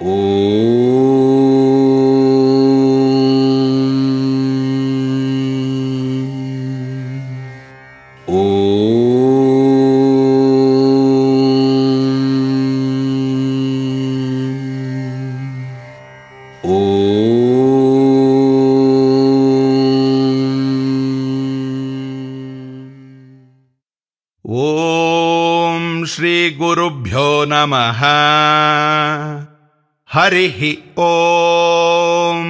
ಓಂ ಶ್ರೀ ಗುರುಭ್ಯೋ ನಮಃ. ಹರಿಃ ಓಂ.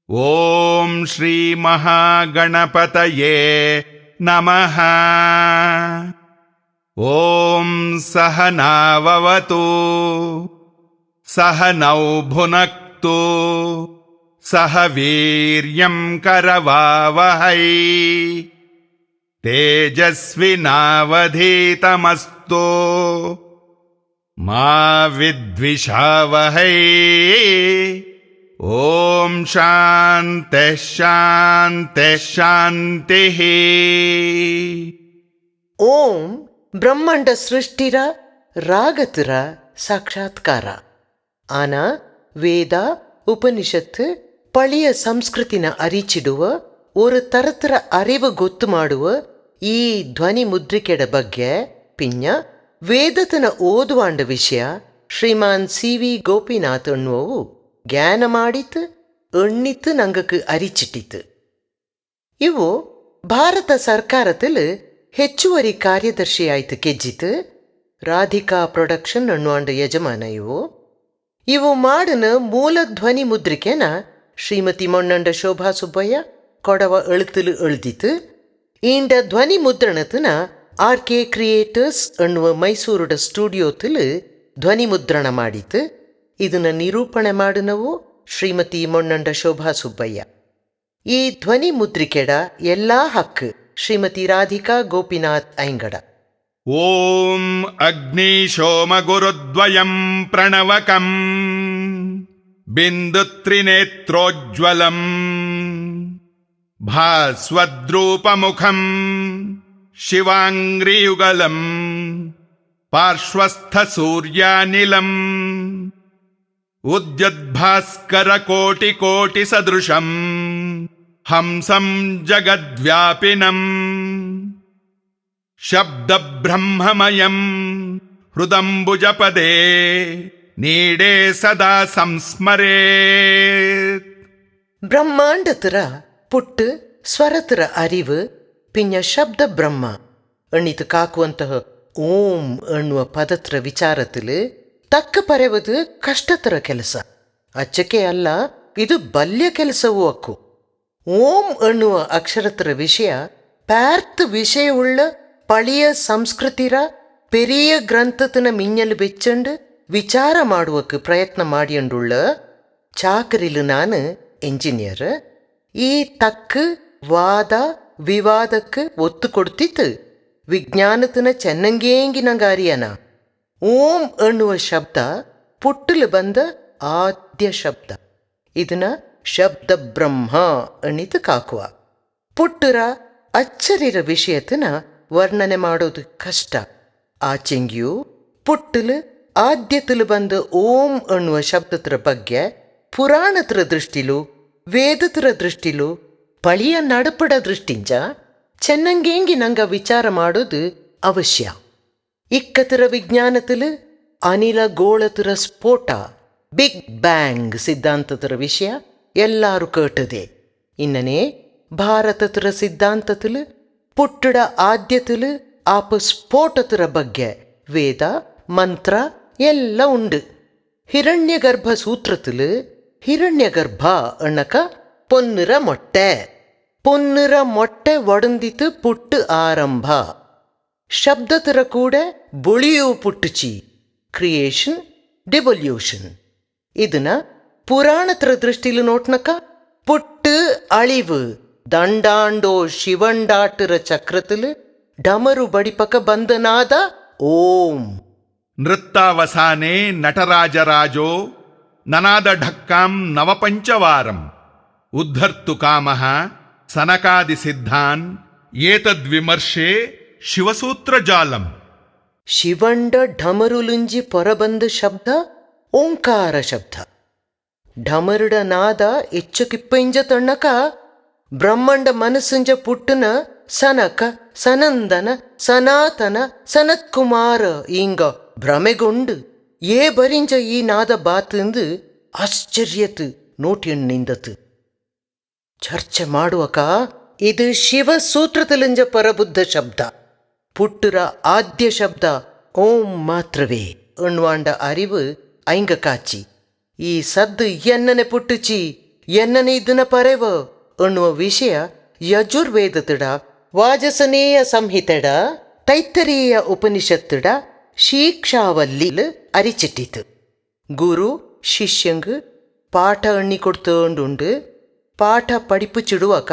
ಓಂ ಶ್ರೀ ಮಹಾಗಣಪತಯೇ ನಮಃ. ಓಂ ಸಹನಾವವತು ಸಹನೌ ಭುನಕ್ತು ಸಹ ವೀರ್ಯಂ ಕರವಾವಹೈ ತೇಜಸ್ವಿನಾವಧೀತಮಸ್ತು ಮಾ ವಿದ್ವಿಷಾವಹೈ. ಓಂ ಶಾಂತಿ ಶಾಂತಿ ಶಾಂತಿ. ಓಂ ಬ್ರಹ್ಮಾಂಡ ಸೃಷ್ಟಿರ ರಾಗತಿರ ಸಾಕ್ಷಾತ್ಕಾರ ಆನ ವೇದ ಉಪನಿಷತ್ತು ಪಳಿಯ ಸಂಸ್ಕೃತಿನ ಅರಿಚಿಡುವ ஒரு ತರತರ ಅರಿವು ಗೊತ್ತು ಮಾಡುವ ಈ ಧ್ವನಿ ಮುದ್ರಿಕೆಡ ಬಗ್ಗೆ ಪಿಂಜ ವೇದತನ ಓದುವಾಂಡ ವಿಷಯ ಶ್ರೀಮಾನ್ ಸಿ.ವಿ. ಗೋಪಿನಾಥ್ ಎನ್ನುವವು ಜ್ಞಾನ ಮಾಡಿತು ಎಣ್ಣಿತು ನಂಗಕ್ಕೆ ಅರಿಚಿಟ್ಟಿತು. ಇವು ಭಾರತ ಸರ್ಕಾರದಲ್ಲಿ ಹೆಚ್ಚುವರಿ ಕಾರ್ಯದರ್ಶಿ ಆಯ್ತು ಕೆಜ್ಜಿತು. ರಾಧಿಕಾ ಪ್ರೊಡಕ್ಷನ್ ಎನ್ನುವಾಂಡ ಯಜಮಾನ ಇವು ಮಾಡನ ಮೂಲ ಧ್ವನಿ ಮುದ್ರಿಕೆನ ಶ್ರೀಮತಿ ಮೊನ್ನಂಡ ಶೋಭಾ ಸುಬ್ಬಯ್ಯ ಕೊಡವ ಎಳುತ್ತಲು ಎಳ್ದಿತ್ತು. ಈಂಡ ಧ್ವನಿ ಮುದ್ರಣತನ ಆರ್.ಕೆ. ಕ್ರಿಯೇಟರ್ಸ್ ಎನ್ನುವ ಮೈಸೂರುಡ ಸ್ಟುಡಿಯೋತಲು ಧ್ವನಿ ಮುದ್ರಣ ಮಾಡಿತು. ಇದನ್ನು ನಿರೂಪಣೆ ಮಾಡಿನವು ಶ್ರೀಮತಿ ಮೊನ್ನಂಡ ಶೋಭಾ ಸುಬ್ಬಯ್ಯ. ಈ ಧ್ವನಿ ಮುದ್ರಿಕೆಡ ಎಲ್ಲಾ ಹಕ್ಕು ಶ್ರೀಮತಿ ರಾಧಿಕಾ ಗೋಪಿನಾಥ್ ಐಂಗಡ. ಓಂ ಅಗ್ನಿ ಸೋಮ ಗುರುದ್ವಯಂ ಪ್ರಣವಕಂ ಬಿಂದು ತ್ರಿನೇತ್ರೋಜ್ವಲಂ ಭಾಸ್ವದ್ರೂಪಮುಖಂ ಶಿವಾಂಗ್ರಿಯುಗಲಂ ಪಾರ್ಶ್ವಸ್ಥ ಸೂರ್ಯಾನಿಲಂ ಉದ್ಯದ್ಭಾಸ್ಕರ ಕೋಟಿ ಕೋಟಿ ಸದೃಶಂ ಹಂಸಂ ಜಗದ್ವ್ಯಾಪಿನಂ ಶಬ್ದ ಬ್ರಹ್ಮಮಯಂ ಹೃದಂಬುಜಪದೇ ನೀಡೇ ಸದಾ ಸಂಸ್ಮರೇತ್. ಬ್ರಹ್ಮಾಂಡತರ ಪುಟ್ಟು ಸ್ವರತರ ಅರಿವು ಪಿಂಜ ಶಬ್ದ ಬ್ರಹ್ಮ ಎಣ್ಣಿತು ಕಾಕುವಂತಹ ಓಂ ಎನ್ನುವ ಪದತ್ರ ವಿಚಾರത്തിൽ ತಕ್ಕ ಪರೆವುದು ಕಷ್ಟತರ ಕೆಲಸ ಅಚ್ಚಕೆ ಅಲ್ಲ, ಇದು ಬಲ್ಯ ಕೆಲಸವೂ ಅಕ್ಕು. ಓಂ ಎನ್ನುವ ಅಕ್ಷರತರ ವಿಷಯ ಪಾರ್ಥ ವಿಷಯವುಳ್ಳ ಪಳಿಯ ಸಂಸ್ಕೃತಿರ ಪೆರಿಯ ಗ್ರಂಥತನ ಮಿಂಜಲು ಬೆಚ್ಚಂಡು ವಿಚಾರ ಮಾಡುವಕ್ಕೆ ಪ್ರಯತ್ನ ಮಾಡಿಯಂಡುಳ್ಳ ಚಾಕರಿಲು ನಾನು ಎಂಜಿನಿಯರ್. ಈ ತಕ್ಕ ವಾದ ವಿವಾದಕ್ಕೆ ಒತ್ತು ಕೊಡ್ತಿತ್ತು ವಿಜ್ಞಾನತನ ಚೆನ್ನಂಗೇಂಗಿ ನಂಗೆ ಅರಿಯನ. ಓಂ ಎನ್ನುವ ಶಬ್ದ ಪುಟ್ಟಲು ಬಂದ ಆದ್ಯ ಶಬ್ದ. ಇದನ್ನ ಶಬ್ದ ಬ್ರಹ್ಮ ಎಣ್ಣಿತು ಕಾಕುವ. ಪುಟ್ಟರ ಅಚ್ಚರಿರ ವಿಷಯತನ ವರ್ಣನೆ ಮಾಡೋದು ಕಷ್ಟ. ಆಚೆಂಗಿಯೂ ಪುಟ್ಟಲು ಆದ್ಯತಲು ಬಂದ ಓಂ ಎನ್ನುವ ಶಬ್ದತರ ಬಗ್ಗೆ ಪುರಾಣತರ ದೃಷ್ಟಿಲು ವೇದತರ ದೃಷ್ಟಿಲು ಪಳಿಯ ನಡುಪಡ ದೃಷ್ಟಿಂಚ ಚೆನ್ನಂಗೇಂಗಿ ನಂಗ ವಿಚಾರ ಮಾಡೋದು ಅವಶ್ಯ. ಇಕ್ಕತರ ವಿಜ್ಞಾನത്തിൽ ಅನಿಲ ಗೋಳತರ ಸ್ಫೋಟ ಬಿಗ್ ಬ್ಯಾಂಗ್ ಸಿದ್ಧಾಂತತರ ವಿಷಯ ಎಲ್ಲರೂ ಕೇಟದೆ. ಇನ್ನನೇ ಭಾರತತರ ಸಿದ್ಧಾಂತത്തിൽ ಪುಟ್ಟಡ ಆದ್ಯത്തിൽ ಆಪ ಸ್ಫೋಟತರ ಬಗ್ಗೆ ವೇದ ಮಂತ್ರ ಎಲ್ಲ ಉಂಡು. ಹಿರಣ್ಯಗರ್ಭ ಸೂತ್ರത്തിൽ ಹಿರಣ್ಯಗರ್ಭ ಎಣ್ಣಕ ಪೊನ್ನಿರ ಮೊಟ್ಟೆ, ಪೊನ್ನಿರ ಮೊಟ್ಟೆ ಒಡಂದಿತು ಪುಟ್ಟು ಆರಂಭ. ಶಬ್ದತರ ಕೂಡ ಬುಳಿಯು ಪುಟ್ಟುಚಿ ಕ್ರಿಯೇಷನ್ ಡಿವಲ್ಯೂಷನ್. ಇದನ್ನ ಪುರಾಣತರ ದೃಷ್ಟಿಲು ನೋಟ್ನಕ ಪುಟ್ಟು ಅಳಿವು ದಂಡಾಂಡೋ ಶಿವಂಡಾಟರ ಚಕ್ರത്തിൽ ಡಮರು ಬಡಿಪಕ ಬಂದನಾದ ಓಂ. ನೃತ್ತಾವಸಾನೆ ನಟರಾಜರಾಜೋ ನನಾದ ಢಕ್ಕಾಂ ನವಪಂಚವಾರಂ ಉದ್ಧರ್ತು ಕಾಮಃ ಸನಕಾದಿ ಸಿದ್ಧಾನ್ ಏತದ್ವಿಮರ್ಶೆ ಶಿವಸೂತ್ರ ಜಾಲಂ. ಶಿವಂಡ ಢಮರುಲುಂಜಿ ಪೊರಬಂದ ಶಬ್ದ ಓಂಕಾರ ಶಬ್ದ. ಢಮರುಡ ನಾದ ಎಚ್ಚುಕಿಪ್ಪಂಜ ತಣ್ಣಕ ಬ್ರಹ್ಮಾಂಡ ಮನಸ್ಸಂಜ ಪುಟ್ಟನ ಸನಕ ಸನಂದನ ಸನಾತನ ಸನತ್ಕುಮಾರ ಇಂಗ ಭ್ರಮೆಗೊಂಡು ಏ ಬರಿಂಜ ಈ ನಾದ ಬಾತಂದು ಆಶ್ಚರ್ಯತ್ ನೋಟಿಯನ್ ನಿಂದತು. ಚರ್ಚೆ ಮಾಡುವಕ ಇದು ಶಿವ ಸೂತ್ರದಲಿಂಜ ಪರಬುದ್ಧ ಶಬ್ದ. ಪುಟ್ಟರ ಆದ್ಯ ಶಬ್ದ ಓಂ ಮಾತ್ರವೇ ಎನ್ನುವಾಂಡ ಅರಿವು ಐಂಗ ಕಾಚಿ. ಈ ಸದ್ದು ಎನ್ನನೆ ಪುಟ್ಟುಚಿ ಎನ್ನನೆ ಇದನ್ನ ಪರೆವ ಎನ್ನುವ ವಿಷಯ ಯಜುರ್ವೇದತಡ ವಾಜಸನೇಯ ಸಂಹಿತೆಡ ತೈತ್ತರೀಯ ಉಪನಿಷತ್ತಡ ಶೀಕ್ಷಾವಲ್ಲಿಲ್ ಅರಿಚಿಟ್ಟಿತು. ಗುರು ಶಿಷ್ಯಂಗ್ ಪಾಠ ಎಣ್ಣಿ ಕೊಡ್ತೊಂಡುಂಡು ಪಾಠ ಪಡಿಪುಚಿಡುವಕ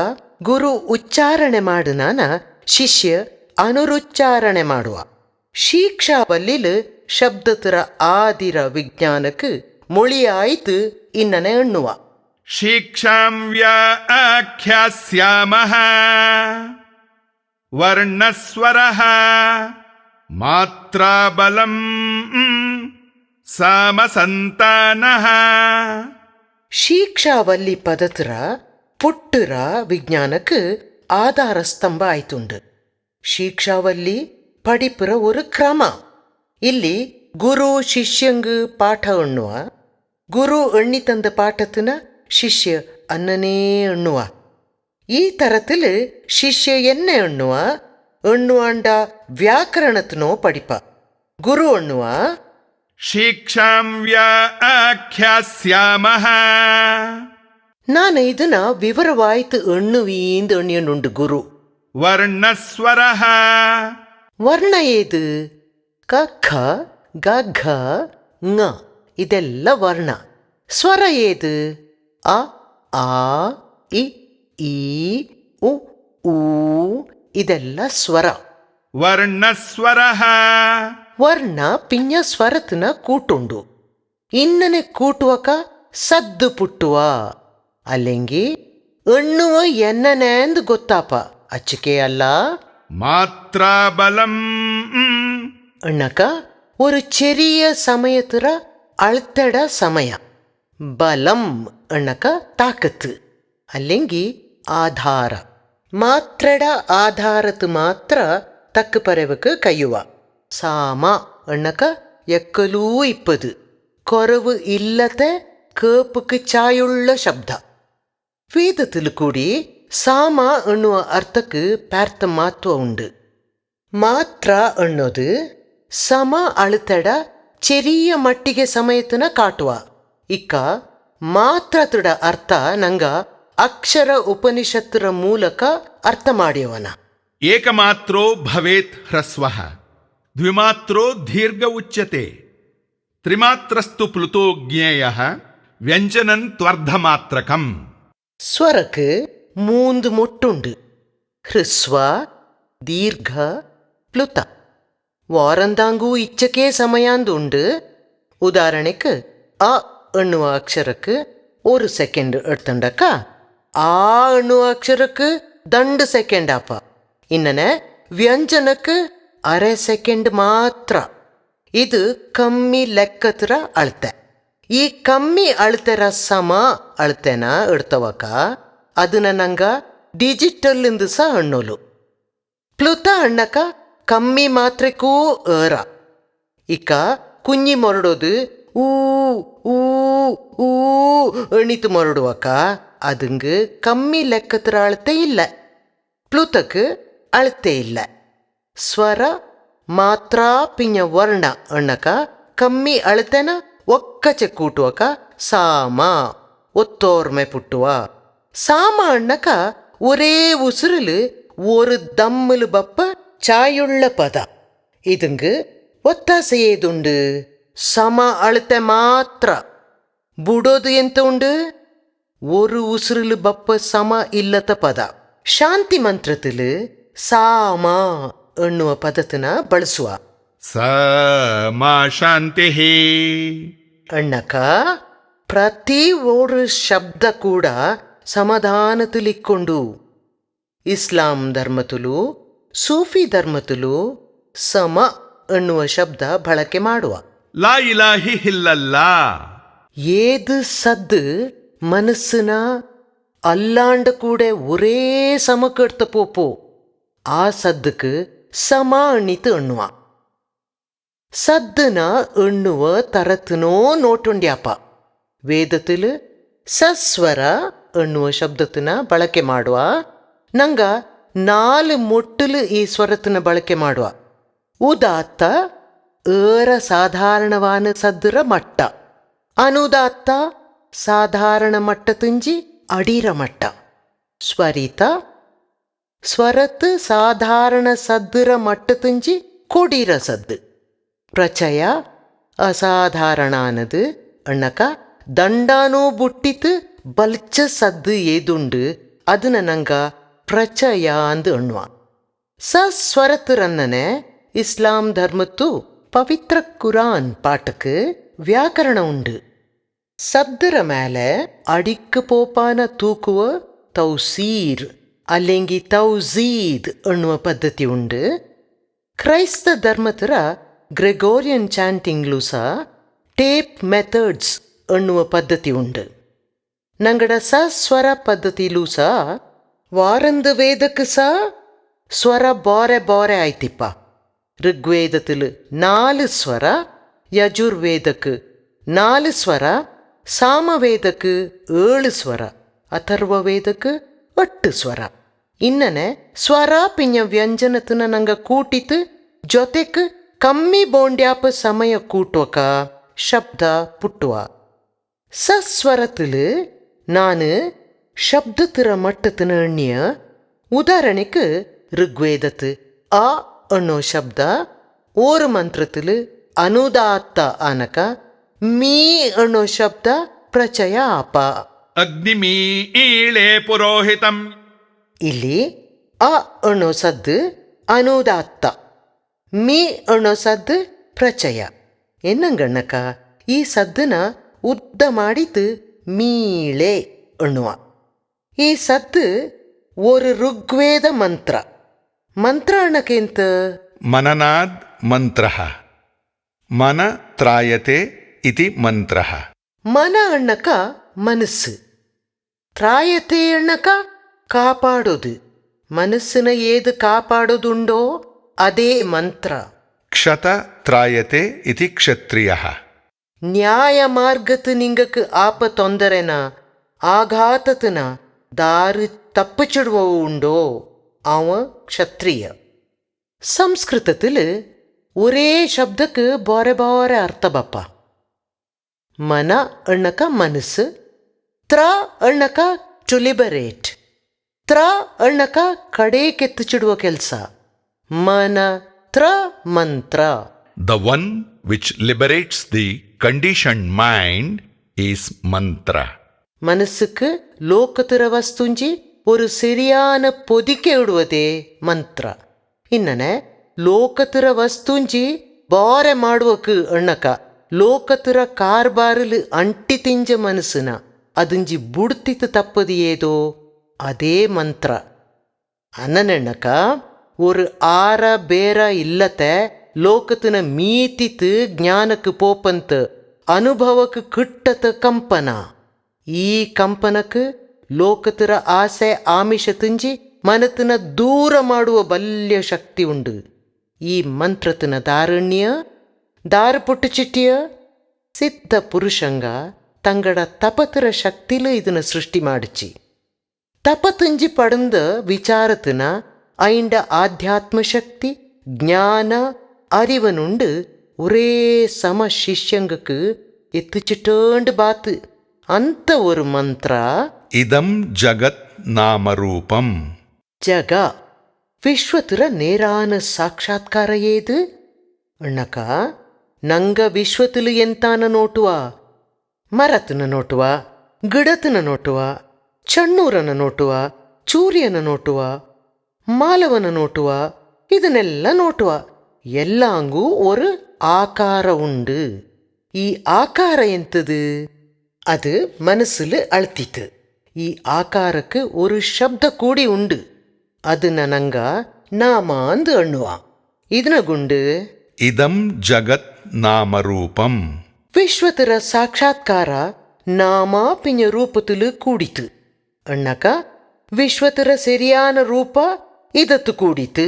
ಗುರು ಉಚ್ಚಾರಣೆ ಮಾಡುನಾನ ಶಿಷ್ಯ ಅನುರುಚ್ಚಾರಣೆ ಮಾಡುವ. ಶೀಕ್ಷಾವಲ್ಲಿಲ್ ಶಬ್ದತರ ಆದಿರ ವಿಜ್ಞಾನಕ್ಕೆ ಮೊಳಿಯಾಯ್ತು ಇನ್ನನೆ ಎಣ್ಣುವ. ಶಿಕ್ಷಾಂ ವ್ಯಾಖ್ಯಾಸ್ಯಾಮಃ ವರ್ಣಸ್ವರಃ ಮಾತ್ರಾಬಲಂ ಸಮಸಂತಾನಃ. ಶೀಕ್ಷಾವಲ್ಲಿ ಪದತರ ಪುಟ್ಟರ ವಿಜ್ಞಾನಕ್ಕೆ ಆಧಾರ ಸ್ತಂಭ ಆಯ್ತುಂಡು. ಶೀಕ್ಷಾವಲ್ಲಿ படிப்புற ஒரு ಕ್ರಮ. ಇಲ್ಲಿ ಗುರು ಶಿಷ್ಯಂಗ್ ಪಾಠ ಎಣ್ಣುವ, ಗುರು ಎಣ್ಣಿ ತಂದ ಪಾಠத்திನ ಶಿಷ್ಯ ಅನ್ನನೇ ಎಣ್ಣುವ. ಈ ತರത്തിൽ ಶಿಷ್ಯ ಎನ್ನೆ ಎಣ್ಣುವ ಎಣ್ಣುವಾಂಡ ವ್ಯಾಕರಣತ್ನೋ ಪಡಿಪ. ಗುರು ಎಣ್ಣುವ ಶಿಕ್ಷಾಂ ವ್ಯಾಖ್ಯಾಸ್ಯಾಮಃ. ನಾನು ಇದನ್ನ ವಿವರವಾಯ್ತು ಎಣ್ಣುವೀಂದು ಎಣ್ಣಿಯನುಂಡು ಗುರು. ವರ್ಣಸ್ವರಃ ವರ್ಣ ಏದು ಕ ಖ ಗ ಘ ङ ಇದೆಲ್ಲ ವರ್ಣ. ಸ್ವರ ಏದು ಅ ಆ ಇ ಈ ಉ ಊ ಇದೆಲ್ಲ ಸ್ವರ. ವರ್ಣಸ್ವರಃ ವರ್ಣ ಪಿಂಜ ಸ್ವರತನ ಕೂಟುಂಡು. ಇನ್ನನೆ ಕೂಟುವಕ ಸದ್ದು ಪುಟ್ಟುವ. ಅಲ್ಲೆಂಗಿ ಎಣ್ಣುವ ಎನ್ನನೆಂದು ಗೊತ್ತಾಪ ಅಚ್ಚಿಕೆ ಅಲ್ಲ. மாத்ராபலம் அண்ணாக்கா ஒரு ചെറിയ സമയത്തുற ಅಳ್ತಡ ಸಮಯ. ಬಲಂ ಅಣ್ಣಾಕ ತಾಕತ್ತು ಅಲ್ಲೆಂಗಿ ಆಧಾರ. ಮಾತ್ರಡ ಆಧಾರತ್ ಮಾತ್ರ ತಕ್ಕ ಪರೆವಕ್ಕೆ ಕೈಯುವ. ಸಾಮ ಅಣ್ಣಾಕ ಎಕ್ಕಲೂ ಇಪ್ಪದು ಕೊರವು ಇಲ್ಲತೆ ಕೇಪುக்கு ಚಾಯುಳ್ಳ ಶಬ್ದ. ವೇದത്തിൽ കൂടി ಸಾಮ ಎನ್ನುವ ಅರ್ಥಕ್ಕೆ ಪಾರ್ಥ ಮಹತ್ವ ಉಂಡು. ಮಾತ್ರ ಅನ್ನೋದು ಸಮ ಅಳುತಡ ಚೆರಿಯ ಮಟ್ಟಿಗೆ ಸಮಯತನ ಕಾಟುವ. ಇಕ್ಕ ಮಾತ್ರತುಡ ಅರ್ಥ ನಂಗ ಅಕ್ಷರ ಉಪನಿಷತ್ತರ ಮೂಲಕ ಅರ್ಥ ಮಾಡ್ಯವನ. ಏಕಮಾತ್ರೋ ಭವೇತ್ ಹ್ರಸ್ವಃ ದ್ವಿಮಾತ್ರೋ ದೀರ್ಘ ಉಚ್ಯತೆ ತ್ರಿಮಾತ್ರಸ್ತು ಪ್ಲುತೋ ಜ್ಞೇಯಃ ವ್ಯಂಜನನ್ ತ್ವರ್ಧಮಾತ್ರಕಂ. ಸ್ವರಕ್ಕೆ ಮೂಂದು ಮುಟ್ಟುಂಡು. ಹ್ರಸ್ವ ದೀರ್ಘ ಪ್ಲುತ. ವಾರಂದಾಂಗೂ ಇಚ್ಚಕೆ ಸಮಯಾಂದುಂಡು. ಉದಾಹರಣೆಗೆ ಅ ಎನ್ನುವ ಅಕ್ಷರಕ್ಕೆ ஒரு ಸೆಕೆಂಡ್ ಎಡ್ತಂಡಕ್ಕ ಆ ಎನ್ನುವ ಅಕ್ಷರಕ್ಕೆ 2 ಸೆಕೆಂಡ್ ಆಪ. ಇನ್ನನೆ ವ್ಯಂಜನಕ್ಕೆ ಅರೆ ಸೆಕೆಂಡ್ ಮಾತ್ರ. ಇದು ಕಮ್ಮಿ ಲೆಕ್ಕತ್ರ ಅಳತೆ. ಈ ಕಮ್ಮಿ ಅಳತೆರ ಸಮ ಅಳತೆನ ಎಡ್ತವಕ ಅದನ್ನ ನಂಗ ಡಿಜಿಟಲ್ ಇಂದು ಸಹ ಅಣ್ಣೋಲು. ಪ್ಲುತ ಅಣ್ಣಕ ಕಮ್ಮಿ ಮಾತ್ರಕ್ಕೂ ಏರ. ಇಕ್ಕ ಕುഞ്ഞി ಮೊರಡೋದು ಊ ಊ ಊ ಎಣಿತು ಮೊರಡುವಕ ಅದಂಗ ಕಮ್ಮಿ ಲೆಕ್ಕತ್ರ ಅಳತೆ ಇಲ್ಲ. ಪ್ಲುತಕ್ಕೆ ಅಳತೆ ಇಲ್ಲ. ಸ್ವರ ಮಾತ್ರ ಪಿಂಜ ವರ್ಣ ಅಣ್ಣಕ ಕಮ್ಮಿ ಅಳತೆನ ಒಕ್ಕಚೆ ಕೂಟುವಕ ಸಾಮ ಒತ್ತೋರ್ಮೆ ಪುಟ್ಟುವ. ಸಾಮ ಅಣ್ಣಕ ஒரே உசுரில் ஒரு தம்மில் பப்ப சாயுள்ள பத. இதுங்கு ஒத்தாசை ஏதுண்டு சம அழுத்த மாத்திர. ಬುಡೋದು ಎಂತ ಉಂಡು ஒரு ಉಸಿರಿಲು ಬಪ್ಪ ಸಮ ಇಲ್ಲದ ಪದ. ಶಾಂತಿ ಮಂತ್ರത്തിൽ ಸಾಮ ಎನ್ನುವ ಪದತನ ಬಳಸುವ. ಸಮಾ ಶಾಂತಿ ಅಣ್ಣಕ ಪ್ರತಿ ಓಡು ಶಬ್ದ ಕೂಡ ಸಮಾಧಾನತಿಲಿಕ್ಕೊಂಡು. ಇಸ್ಲಾಂ ಧರ್ಮತುಲು ಸೂಫಿ ಧರ್ಮತುಲು ಸಮ ಎನ್ನುವ ಶಬ್ದ ಬಳಕೆ ಮಾಡುವ. ಲಾ ಇಲಾಹಿ ಇಲ್ಲಲ್ಲಾ. ஏது சத்து மனசுனா அல்லாண்ட கூட ஒரே சமக்கெடுத்த போப்போ ஆ சத்துக்கு சமா எண்ணித்து எண்ணுவான். ಸದ್ದುನ ಎಣ್ಣುವ ತರತನೋ ನೋಟುಂಡ್ಯಾಪ. ವೇದത്തിൽ ಸಸ್ವರ ಎನ್ನುವ ಶಬ್ದತನ ಬಳಕೆ ಮಾಡುವ. ನಂಗ 4 ಮೊಟ್ಟಲು ಈ ಸ್ವರತನ ಬಳಕೆ ಮಾಡುವ. ಉದಾತ್ತ ಏರ ಸಾಧಾರಣವಾನ ಸದ್ದುರ ಮಟ್ಟ, ಅನುದಾತ್ತ ಸಾಧಾರಣ ಮಟ್ಟ ತುಂಜಿ ಅಡಿರ ಮಟ್ಟ, ಸ್ವರಿತ ಸ್ವರತ್ ಸಾಧಾರಣ ಸದ್ದುರ ಮಟ್ಟ ತುಂಜಿ ಕೊಡಿರ ಸದ್ದು, ಪ್ರಚಯ ಅಸಾಧಾರಣಾನದು ಅಣ್ಣಕ ದಂಡಾನೋ ಬುಟ್ಟಿತು ಬಲ್ಚ ಸದ್ದು ಏದುಂಡು ಅದನ್ನ ನಂಗ ಪ್ರಚಯ ಅಂದು ಎಣ್ಣುವ. ಸಸ್ವರತ್ ರನ್ನನೆ ಇಸ್ಲಾಂ ಧರ್ಮತ್ತು ಪವಿತ್ರ ಕುರಾನ್ ಪಾಠಕ್ಕೆ ವ್ಯಾಕರಣ ಉಂಡು. ಸದ್ದರ ಮೇಲೆ ಅಡಿಕ್ಕು ಪೋಪಾನ ತೂಕುವ ತೌಸೀರ್ ಅಲ್ಲೆಂಗಿ ತೌಜೀದ್ ಎನ್ನುವ ಪದ್ಧತಿ ಉಂಡು. ಕ್ರೈಸ್ತ ಧರ್ಮತರ ಗ್ರೆಗೋರಿಯನ್ ಚಾಂಟಿಂಗ್ಲೂ ಸಹ ಟೇಪ್ ಮೆಥಡ್ಸ್ ಎನ್ನುವ ಪದ್ಧತಿ ಉಂಡು. ನಂಗಡ ಸಸ್ವರ ಪದ್ಧತಿಲೂ ಸಹ ವಾರಂದ ವೇದಕ್ಕೆ ಸಹ ಸ್ವರ ಬಾರೆ ಬಾರೆ ಆಯ್ತಿಪ್ಪ. ಋಗ್ವೇದത്തിൽ 4 ಸ್ವರ, ಯಜುರ್ವೇದಕ್ಕೆ 4 ಸ್ವರ, ಸಾಮವೇದಕ್ಕೆ 7 ಸ್ವರ, ಅಥರ್ವ ವೇದಕ್ಕೆ 8 ಸ್ವರ. ಇನ್ನನೆ ಸ್ವರ ಪಿಂಜ ವ್ಯಂಜನತನ ನಂಗ ಕೂಟಿತು ಜೊತೆಕ್ ಕಮ್ಮಿ ಬೋಂಡ್ಯಾಪ ಸಮಯ ಕೂಟೋಕ ಶಬ್ದ ಪುಟ್ಟುವ. ಸಸ್ವರത്തിൽ ನಾನು ಶಬ್ದತರ ಮಟ್ಟತನ ಎಣ್ಣಿಯ. ಉದಾಹರಣೆಗೆ ಋಗ್ವೇದತ್ ಅ ಅನ್ನೋ ಶಬ್ದ ಓರು ಮಂತ್ರത്തിൽ ಅನುದಾತ್ತ ಆನಕ ಮೀ ಅನ್ನೋ ಶಬ್ದ ಪ್ರಚಯ ಆಪ. ಅಗ್ನಿಮೀಳೆ ಪುರೋಹಿತಂ. ಇಲ್ಲಿ ಅ ಅನ್ನೋ ಸದ್ದು ಅನುದಾತ್ತ, ಮೀ ಅನ್ನೋ ಸದ್ದು ಪ್ರಚಯ. ಎನ್ನಂಗಣ್ಣಕ ಈ ಸದ್ದನ ಉದ್ದ ಮಾಡಿತು ಮೀಳೆ ಎನ್ನುವ. ಈ ಸದ್ದು ஒரு ಋಗ್ವೇದ ಮಂತ್ರ. ಮಂತ್ರ ಅನ್ನಕೇಂತ ಮನನಾದ್ ಮಂತ್ರಃ. ಮನ ತ್ರಾಯತೆ ಇತಿ ಮಂತ್ರಃ. ಮನ ಅಣ್ಣಕ ಮನಸ್ಸು, ತ್ರಾಯತೆ ಅಣ್ಣಕ ಕಾಪಾಡೋದು. ಮನಸ್ಸಿನ ಏದು ಕಾಪಾಡೋದುಂಡೋ ಅದೇ ಮಂತ್ರ. ಕ್ಷತ ತ್ರಾಯತೆ ಇತಿ ಕ್ಷತ್ರಿಯಃ. ನ್ಯಾಯ ಮಾರ್ಗತ್ ನಿಂಗಕ್ ಆಪ ತೊಂದರೆನ ಆಘಾತತನ ದಾರಿ ತಪ್ಪಿಚಿಡುವವು ಉಂಡೋ ಅವ ಕ್ಷತ್ರಿಯ. ಸಂಸ್ಕೃತത്തിൽ ഒരേ ಶಬ್ದಕ್ಕೆ ಬಾರೆ ಬಾರೆ ಅರ್ಥ ಬಪ್ಪ. ಮನ ಅಣ್ಣಕ ಮನಸ್ಸು, ತ್ರ ಅಣ್ಣಕ ಟು ಲಿಬರೇಟ್, ತ್ರ ಅಣ್ಣಕ ಕಡೆ ಕೆತ್ತಚಿಡುವ ಕೆಲಸ. ಮನ ತ್ರ ಮಂತ್ರ. The one which liberates the conditioned mind is mantra. மனசுக்கு லோகத்திர வஸ்துஞ்சி ஒரு சரியான பொதிக்க விடுவதே ಮಂತ್ರ. ಇನ್ನನೆ ಲೋಕತಿರ ವಸ್ತುಂಜಿ ಬಾರೆ ಮಾಡುವಕ್ಕೆ ಅಣ್ಣಕ ಲೋಕತಿರ ಕಾರ್ಬಾರಿಲು ಅಂಟಿ ತಿಂಜ ಮನಸ್ಸಿನ ಅದುಂಜಿ ಬುಡ್ತಿತ್ತು ತಪ್ಪದು ಏದೋ ಅದೇ ಮಂತ್ರ. ಅನ್ನನೆಣ್ಣಕ ஒரு ஆற ಬೇರ ಇಲ್ಲತೆ ಲೋಕತಿನ ಮೀತಿತು ಜ್ಞಾನಕ್ಕೆ ಪೋಪಂತ ಅನುಭವಕ್ಕೆ ಕಿಟ್ಟತ ಕಂಪನ. ಈ ಕಂಪನಕ್ಕೆ ಲೋಕತಿರ ಆಸೆ ಆಮಿಷ ತಿಂಜಿ ಮನತಿನ ದೂರ ಮಾಡುವ ಬಲ್ಯ ಶಕ್ತಿ ಉಂಡು. ಈ ಮಂತ್ರತಿನ ದಾರುಣ್ಯ ದಾರು ಪುಟ್ಟು ಚಿಟ್ಟಿಯ ಸಿದ್ಧ ಪುರುಷಂಗ ತಂಗಡ ತಪತಿರ ಶಕ್ತಿಲು ಇದನ್ನ ಸೃಷ್ಟಿ ಮಾಡಿಚಿ. ತಪ ತುಂಜಿ ಪಡಂದ ವಿಚಾರತಿನ ಐಂಡ ಆಧ್ಯಾತ್ಮ ಶಕ್ತಿ ಜ್ಞಾನ அறிவனுண்டு ஒரே சம ಶಿಷ್ಯಂಗಕ್ಕೆ ಎತ್ತುಚಿಟ್ಟಂಡು ಬಾತು ಅಂತ ஒரு ಮಂತ್ರ. ಇದಂ ಜಗತ್ ನಾಮರೂಪಂ. ಜಗ ವಿಶ್ವತಿರ ನೇರಾನ ಸಾಕ್ಷಾತ್ಕಾರ ಏದು ಅಣ್ಣಕ ನಂಗ ವಿಶ್ವತಿಲು ಎಂತಾನ ನೋಟುವ, ಮರತನ ನೋಟುವ, ಗಿಡತನ ನೋಟುವ, ಚಣ್ಣೂರನ ನೋಟುವ, ಚೂರ್ಯನ ನೋಟುವ, ಮಾಲವನ ನೋಟುವ, ಇದನ್ನೆಲ್ಲ ನೋಟುವ. எல்லாங்கு ஒரு ஆகார உண்டு. ಈ ಆಕಾರ ಎಂತದು? ಅದು ಮನಸ್ಸಿಲು ಅಳ್ತಿತ್ತು. ಈ ಆಕಾರಕ್ಕೆ ஒரு ಶಬ್ದ ಕೂಡಿ ಉಂಡು. ಅದನ್ನ ನಂಗ ನಾಮ ಅಂದು ಎಣ್ಣುವ. ಇದನ್ನ ಗುಂಡು ಇದಂ ಜಗತ್ ನಾಮರೂಪಂ. ವಿಶ್ವತರ ಸಾಕ್ಷಾತ್ಕಾರ ನಾಮ ಪಿಂಜ ರೂಪತುಲು ಕೂಡಿತು ಅಣ್ಣಕ ವಿಶ್ವತರ ಸರಿಯಾನ ರೂಪ ಇದತ್ತು ಕೂಡಿತು.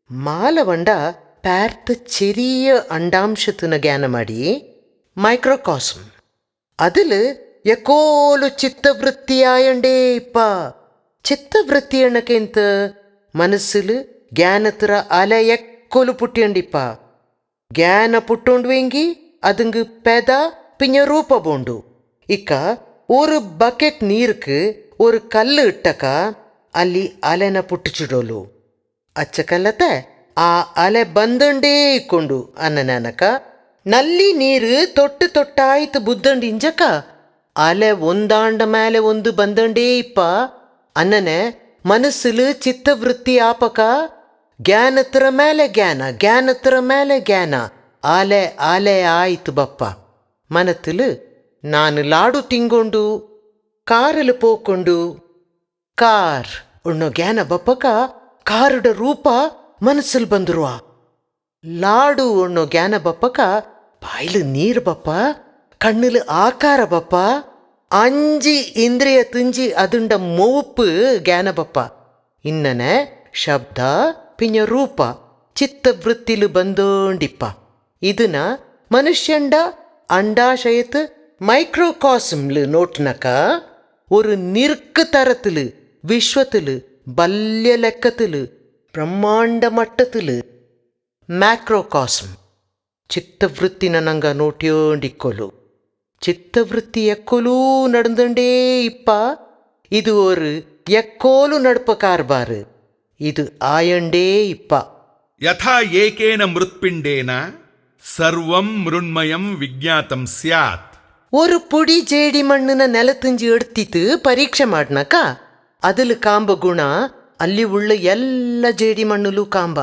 ಮಾಲವಂಡ ಪ್ಯಾರ್ಥ ಚೆರಿಯ ಅಂಡಾಂಶತನ ಜ್ಞಾನ ಮಾಡಿ ಮೈಕ್ರೋಕಾಸ್ಮ್ അതിൽ എക്കോലു ചിത്തവൃത്തിയായണ്ടേ ഇപ്പ. ചിത്തവൃത്തി എണ്ണക്കെന്ത മനസ്സിൽ ಜ್ಞಾನತರ ಅಲೆ ಎಕ್ಕೊಲು ಪುಟ್ಟಿಯಂಡಿಪ್ಪ. ಜ್ಞಾನ ಪುಟ್ಟೊಂಡುವೆಂಗಿ ಅದಂಗು ಪೆದ ಪಿಂಜ ರೂಪ ಬೋಂಡು. ಇಕ್ಕ ஒரு பக்கெட் நீருக்கு ஒரு கல்லு இட்டக்க ಅಲ್ಲಿ ಅಲೆನ ಪುಟ್ಟಿಚಿಡೋಲು ಅಚ್ಚ ಕಲ್ಲತೆ ಆ ಅಲೆ ಬಂದಂಡೇ ಇಕ್ಕೊಂಡು ಅನ್ನನಕ ನಲ್ಲಿ ನೀರು ತೊಟ್ಟು ತೊಟ್ಟಾಯ್ತು ಬುದ್ದಂಡು ಇಂಜಕ ಅಲೆ ಒಂದಾಂಡ ಮೇಲೆ ಒಂದು ಬಂದಂಡೇ ಇಪ್ಪ ಅನ್ನನೆ ಮನಸ್ಸಿಲು ಚಿತ್ತವೃತ್ತಿ ಆಪಕ ಜ್ಞಾನತರ ಮೇಲೆ ಜ್ಞಾನ ಜ್ಞಾನತರ ಮೇಲೆ ಜ್ಞಾನ ಆಲೆ ಆಲೆ ಆಯ್ತು ಬಪ್ಪ. ಮನತಿಲು ನಾನು ಲಾಡು ತಿಂಗೊಂಡು ಕಾರಲು ಪೋಕೊಂಡು ಕಾರ್ ಉಣ್ಣೋ ಜ್ಞಾನ ಬಪ್ಪಕ ಕಾರುಡ ರೂಪ ಮನಸ್ಸಲ್ಲಿ ಬಂದಿರುವ. ಲಾಡು ಉಣ್ಣೋ ಜ್ಞಾನ ಬಪ್ಪಕ ಬಾಯಿಲು ನೀರು ಬಪ್ಪ, ಕಣ್ಣಿಲು ಆಕಾರ ಬಪ್ಪ, ಅಂಜಿ ಇಂದ್ರಿಯ ತುಂಜಿ ಅದುಂಡ ಮೋಪು ಜ್ಞಾನ ಬಪ್ಪ. ಇನ್ನನೆ ಶಬ್ದ ಪಿಂಜ ರೂಪ ಚಿತ್ತವೃತ್ತಿಲು ಬಂದೋಂಡಿಪ್ಪ. ಇದನ್ನ ಮನುಷ್ಯಂಡ ಅಂಡಾಶಯತ್ மைக்ரோகாஸ்ம்லு நோட்டுனக்க ஒரு நிற்கு தரத்திலு விஸ்வத்திலு பல்ய லெக்கத்திலு பிரம்மாண்ட மட்டத்திலு ಮ್ಯಾಕ್ರೋಕಾಸ್ಮ್ ಚಿತ್ತವೃತ್ತಿನ ನಂಗ ನೋಟ್ಯೋಂಡಿಕ್ಕೊಲು. ಚಿತ್ತವೃತ್ತಿ ಎಕ್ಕೊಲೂ நடந்துண்டே ಇಪ್ಪ. ಇದು ஒரு ಎಕ್ಕೋಲು ನಡ್ಪ ಕಾರ್ಬಾರು. ಇದು ಆಯಂಡೇ ಇಪ್ಪ. ಯಥಾ ಏಕೇನ ಮೃತ್ಪಿಂಡೇನ ಸರ್ವಂ ಮೃಣ್ಮಯಂ ವಿಜ್ಞಾತಂ ಸ್ಯಾತ್. ஒரு புடி ஜேடி மண்ணுன ನೆಲತುಂಜಿ ಎಡ್ತಿತ್ತು ಪರೀಕ್ಷೆ ಮಾಡ್ನಕ ಅದಿಲ್ ಕಾಂಬ ಗುಣ ಅಲ್ಲಿ ಉಳ್ಳ ಎಲ್ಲ ಜೇಡಿ ಮಣ್ಣುಲು ಕಾಂಬ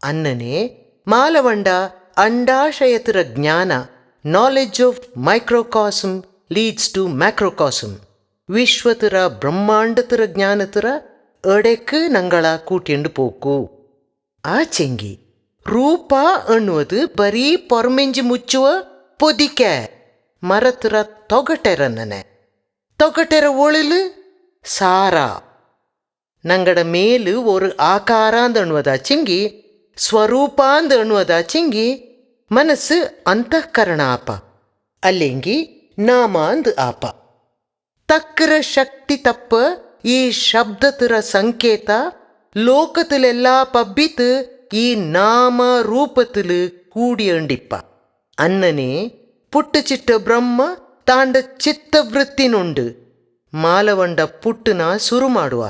ಅನ್ನನೆ ಮಾಲವಂಡ ಅಂಡಾಶಯತರ ಜ್ಞಾನ ನಾಲೆಡ್ಜ್ ಆಫ್ ಮೈಕ್ರೋಕಾಸ್ಮ್ ಲೀಡ್ಸ್ ಟು ಮ್ಯಾಕ್ರೋಕಾಸ್ಮ್. ವಿಶ್ವತರ ಬ್ರಹ್ಮಾಂಡತರ ಜ್ಞಾನತರ ಎಡೆಕ್ ನಂಗಳ ಕೂಟಿಯಂಡು ಪೋಕು. ಆಚೆಂಗಿ ರೂಪ ಅನ್ನುವುದು ಬರೀ ಪೊರ್ಮೆಂಜಿ ಮುಚ್ಚುವ பொதிக்க ಮರತರ ತೊಗಟೆರನ್ನನೆ ತೊಗಟೆರ ಒಳಿಲು ಸಾರ ನಂಗಡ ಮೇಲು ஒரு ಆಕಾರ ಅಂದ ಅಣ್ಣುವುದಾಚಿಂಗಿ ಸ್ವರೂಪ ಅಂದ ಅಣ್ಣುವುದಾಚಿಂಗಿ ಮನಸ್ಸು ಅಂತಃಕರಣ ಆಪ ಅಲ್ಲೆಂಗಿ ನಾಮ ಅಂದ್ ಆಪ. ತಕ್ಕರ ಶಕ್ತಿ ತಪ್ಪ ಈ ಶಬ್ದತರ ಸಂಕೇತ ಲೋಕತಿಲೆಲ್ಲ ಪಬ್ಬಿತು ಈ ನಾಮ ರೂಪತಿಲು ಕೂಡಿಯಂಡಿಪ್ಪ ಅನ್ನನೆ ಪುಟ್ಟುಚಿಟ್ಟ ಬ್ರಹ್ಮ ತಾಂಡ ಚಿತ್ತವೃತ್ತಿನುಂಡು ಮಾಲವಂಡ ಪುಟ್ಟುನ ಸುರು ಮಾಡುವ.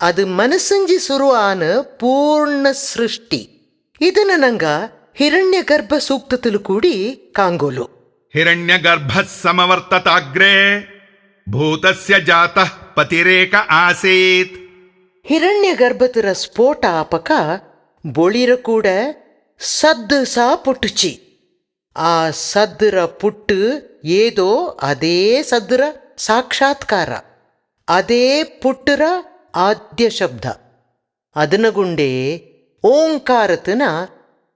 ಅದು ಮನಸ್ಸಂಜಿ ಸುರು ಆನ ಪೂರ್ಣ ಸೃಷ್ಟಿ. ಇದನ್ನ ನಂಗ ಹಿರಣ್ಯ ಗರ್ಭ ಸೂಕ್ತತಿಲು ಕೂಡಿ ಕಾಂಗೋಲು. ಹಿರಣ್ಯ ಗರ್ಭ ಸಮವರ್ತತಾಗ್ರೇ ಭೂತಸ್ಯ ಜಾತಃ ಪತಿರೇಕ ಆಸೀತ್. ಹಿರಣ್ಯ ಗರ್ಭತರ ಸ್ಫೋಟ ಆಪಕ ಬೊಳಿರ ಕೂಡ ಸದ್ದು ಸಾ ಪುಟ್ಟುಚಿ. ಆ ಸದ್ದರ ಪುಟ್ಟು ಏದೋ ಅದೇ ಸದ್ದರ ಸಾಕ್ಷಾತ್ಕಾರ, ಅದೇ ಪುಟ್ಟರ ಆದ್ಯ ಶಬ್ದ. ಅದನಗುಂಡೇ ಓಂಕಾರತನ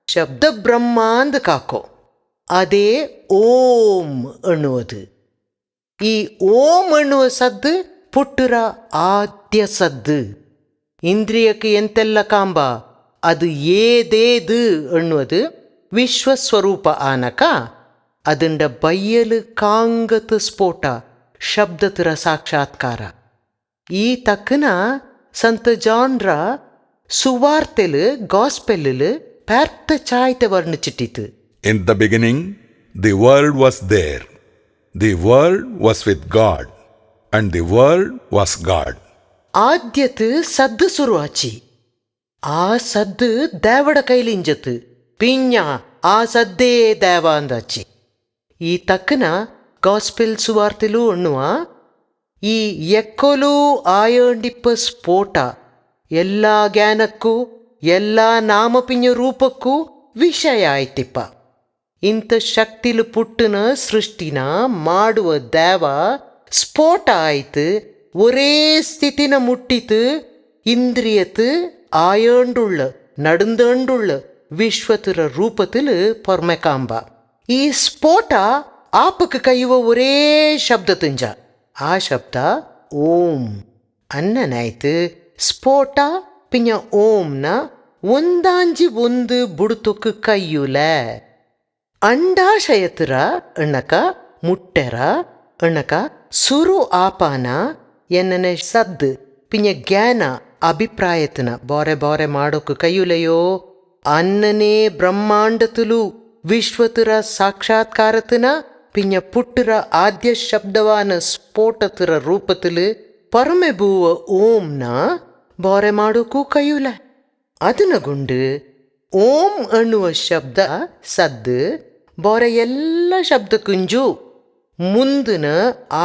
ಶಬ್ದ ಬ್ರಹ್ಮಾಂದ ಕಾಕೋ ಅದೇ ಓಂ ಅನ್ನುವುದು. ಈ ಓಂ ಅನ್ನುವ ಸದ್ದು ಪುಟ್ಟರ ಆದ್ಯ ಸದ್ದು. ಇಂದ್ರಿಯಕ್ಕೆ ಎಂತೆಲ್ಲ ಕಾಂಬ ಅದು ಏದೇದು ಅನ್ನುವುದು ವಿಶ್ವಸ್ವರೂಪ ಆನಕ ಅದಂಡ ಬಯ್ಯಲು ಕಾಂಗತ ಸ್ಫೋಟ ಶಬ್ದತರ ಸಾಕ್ಷಾತ್ಕಾರ. ಈ ತಕ್ಕನ ಸಂತ genre ಸುವಾರ್ತೆಲು ಗಾಸ್ಪೆಲ್ಲು ಪ್ಯಾರ್ಥ ಚಾಯ್ತೆ ವರ್ಣಿಚಿಟ್ಟಿತು. In the beginning, the world was there. The world was with God, and the world was God. ಆದ್ಯತ್ ಸದ್ದು ಸುರುವಾಚಿ. ಆ ಸದ್ದು ದೇವಡ ಕೈಲಿಂಜತ್ತು ಪಿಂಜ ಆ ಸದ್ದೇ ದೇವ ಅಂದಾಚಿ. ಈ ತಕ್ಕನ ಗಾಸ್ಪೆಲ್ ಸುವಾರ್ತೆಲು ಅನ್ನುವ ಈ ಎಕ್ಕೊಲು ಆಯಂಡಿಪ್ಪ ಸ್ಫೋಟ ಎಲ್ಲ ಜ್ಞಾನಕ್ಕೂ ಎಲ್ಲ ನಾಮಪಿಂಜ ರೂಪಕ್ಕೂ ವಿಷಯ ಆಯ್ತಿಪ್ಪ. ಇಂಥ ಶಕ್ತಿಲು ಪುಟ್ಟನ ಸೃಷ್ಟಿನ ಮಾಡುವ ದೇವ ಸ್ಫೋಟ ಆಯ್ತು. ஒரே ಸ್ಥಿತಿನ ಮುಟ್ಟಿತು. ಇಂದ್ರಿಯತ್ ಆಯಂಡುಳ್ಳ ನಡುಂದಂಡುಳ್ಳ ವಿಶ್ವತರ ರೂಪത്തിൽ ಪೊರ್ಮೆಕಾಂಬ. ಈ ಸ್ಫೋಟ ಆಪಕ್ಕೆ ಕೈಯುವ ಒರೇ ಶಬ್ದ ತುಂಜ. ಆ ಶಬ್ದ ಓಂ ಅನ್ನನಾಯ್ತು. ಸ್ಫೋಟ ಪಿಂಜ ಓಂನ ಒಂದಾಂಜಿ ಒಂದು ಬುಡುತುಕ್ ಕೈಯುಲ. ಅಂಡಾಶಯತರ ಅಣ್ಣಕ ಮುಟ್ಟೆರ ಅಣ್ಣಕ ಸುರು ಆಪಾನ ಎನ್ನನೆ ಸದ್ದು ಪಿಂಜ ಜ್ಞಾನ ಅಭಿಪ್ರಾಯತನ ಬಾರೆ ಬಾರೆ ಮಾಡೋಕು ಕೈಯುಲೆಯೋ ಅನ್ನನೇ ಬ್ರಹ್ಮಾಂಡತುಲು ವಿಶ್ವತರ ಸಾಕ್ಷಾತ್ಕಾರತನ ಪಿಂಜ ಪುಟ್ಟರ ಆದ್ಯ ಶಬ್ದವಾನ ಸ್ಫೋಟತರ ರೂಪത്തിൽ ಪರಮೆ ಬೂವ ಓಂನ ಬಾರೆ ಮಾಡೋಕು ಕೈಯುಲ. ಅದನಗೊಂಡು ಓಂ ಅನ್ನುವ ಶಬ್ದ ಸದ್ದು ಬಾರೆ ಎಲ್ಲ ಶಬ್ದಕ್ಕುಂಜು ಮುಂದಿನ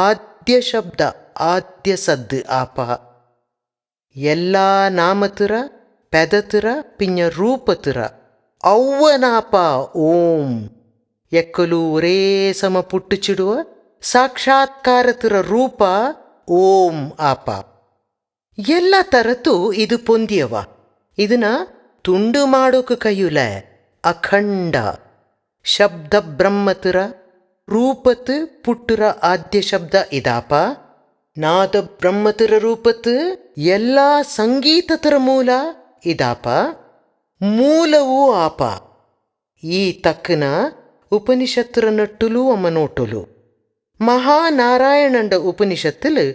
ಆದ್ಯ ಶಬ್ದ ಆದ್ಯ ಸದ್ದು ಆಪ. ಎಲ್ಲ ನಾಮತರ ಪೆದತರ ಪಿಂಜ ರೂಪತರ ಅವ್ವನಾಪ ಓಂ ಎಕ್ಕಲು ಒರೇ ಸಮ ಪುಟ್ಟುಚಿಡುವ ಸಾಕ್ಷಾತ್ಕಾರತರ ರೂಪ ಓಂ ಆಪ. ಎಲ್ಲ ತರತು ಇದು ಪೊಂದಿಯವ. ಇದನ್ನ ತುಂಡು ಮಾಡೋಕೆ ಕೈಯುಲ. ಅಖಂಡ ಶಬ್ದ ಬ್ರಹ್ಮತರ ರೂಪತ್ ಪುಟ್ಟರ ಆದ್ಯ ಶಬ್ದ ಇದಾಪ. ನಾದ ಬ್ರಹ್ಮತರ ರೂಪತ್ ಎಲ್ಲ ಸಂಗೀತತರ ಮೂಲ ಇದಾಪ. ಮೂಲವೂ ಆಪ. ಈ ತಕ್ಕನ ಉಪನಿಷತ್ತರ ನಟ್ಟುಲು ಅಮ್ಮ ನೋಟುಲು. ಮಹಾನಾರಾಯಣಂಡ ಉಪನಿಷತ್ತಲು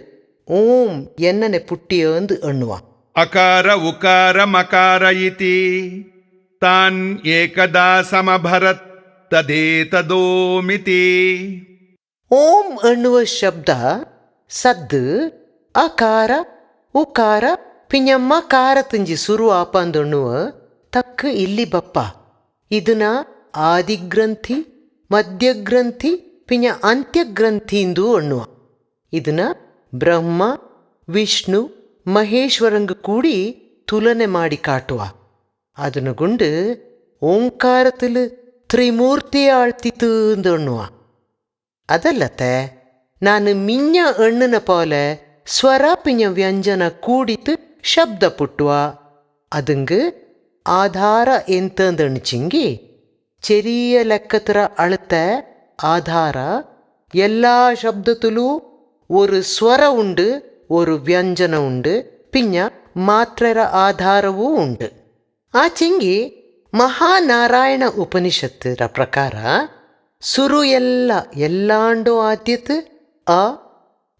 ಓಂ ಎನ್ನನೆ ಪುಟ್ಟಿಯೊಂದು ಅಣ್ಣುವ. ಅಕಾರ ಉಕಾರ ಮಕಾರ ಇತಿ ತಾನ್ ಏಕದಾ ಸಮಭರತ್ ತದೇತದೋಮಿತಿ. ಓಂ ಅನ್ನುವ ಶಬ್ದ ಸದ್ದು ಅಕಾರ ಉಕಾರ ಪಿಂಜ ಮಕಾರ ತುಂಜಿ ಸುರು ಆಪಂದಣ್ಣುವ ತಕ್ಕ ಇಲ್ಲಿ ಬಪ್ಪ. ಇದನ್ನ ಆದಿಗ್ರಂಥಿ ಮಧ್ಯಗ್ರಂಥಿ ಪಿಂಜ ಅಂತ್ಯಗ್ರಂಥಿಂದು ಅಣ್ಣುವ. ಇದನ್ನ ಬ್ರಹ್ಮ ವಿಷ್ಣು ಮಹೇಶ್ವರಂಗ ಕೂಡಿ ತುಲನೆ ಮಾಡಿ ಕಾಟುವ. ಅದನ್ನಗೊಂಡು ಓಂಕಾರത്തിൽ ತ್ರಿಮೂರ್ತಿ ಆಳ್ತಿತ್ತು ಅಂದಣ್ಣುವ. ಅದಲ್ಲತ್ತೆ ನಾನು ಮಿಂಜ ಅಣ್ಣನ ಪೋಲೆ ಸ್ವರ ಪಿಂಜ ವ್ಯಂಜನ ಕೂಡಿತು ಶಬ್ದ ಪುಟ್ಟುವ. ಅದಂಗೆ ಆಧಾರ ಎಂತಂದಣ್ಚಿಂಗಿ ಚೆರಿಯ ಲೆಕ್ಕತರ ಅಳತ ಆಧಾರ. ಎಲ್ಲ ಶಬ್ದತುಲು ஒரு ಸ್ವರ ಉಂಡು ஒரு ವ್ಯಂಜನ ಉಂಡು ಪಿಂಜ ಮಾತ್ರರ ಆಧಾರವೂ ಉಂಡು. ಆ ಚಿಂಗಿ ಮಹಾನಾರಾಯಣ ಉಪನಿಷತ್ತರ ಪ್ರಕಾರ ಸುರು ಎಲ್ಲಾಂಡೋ ಆದ್ಯತ್ ಅ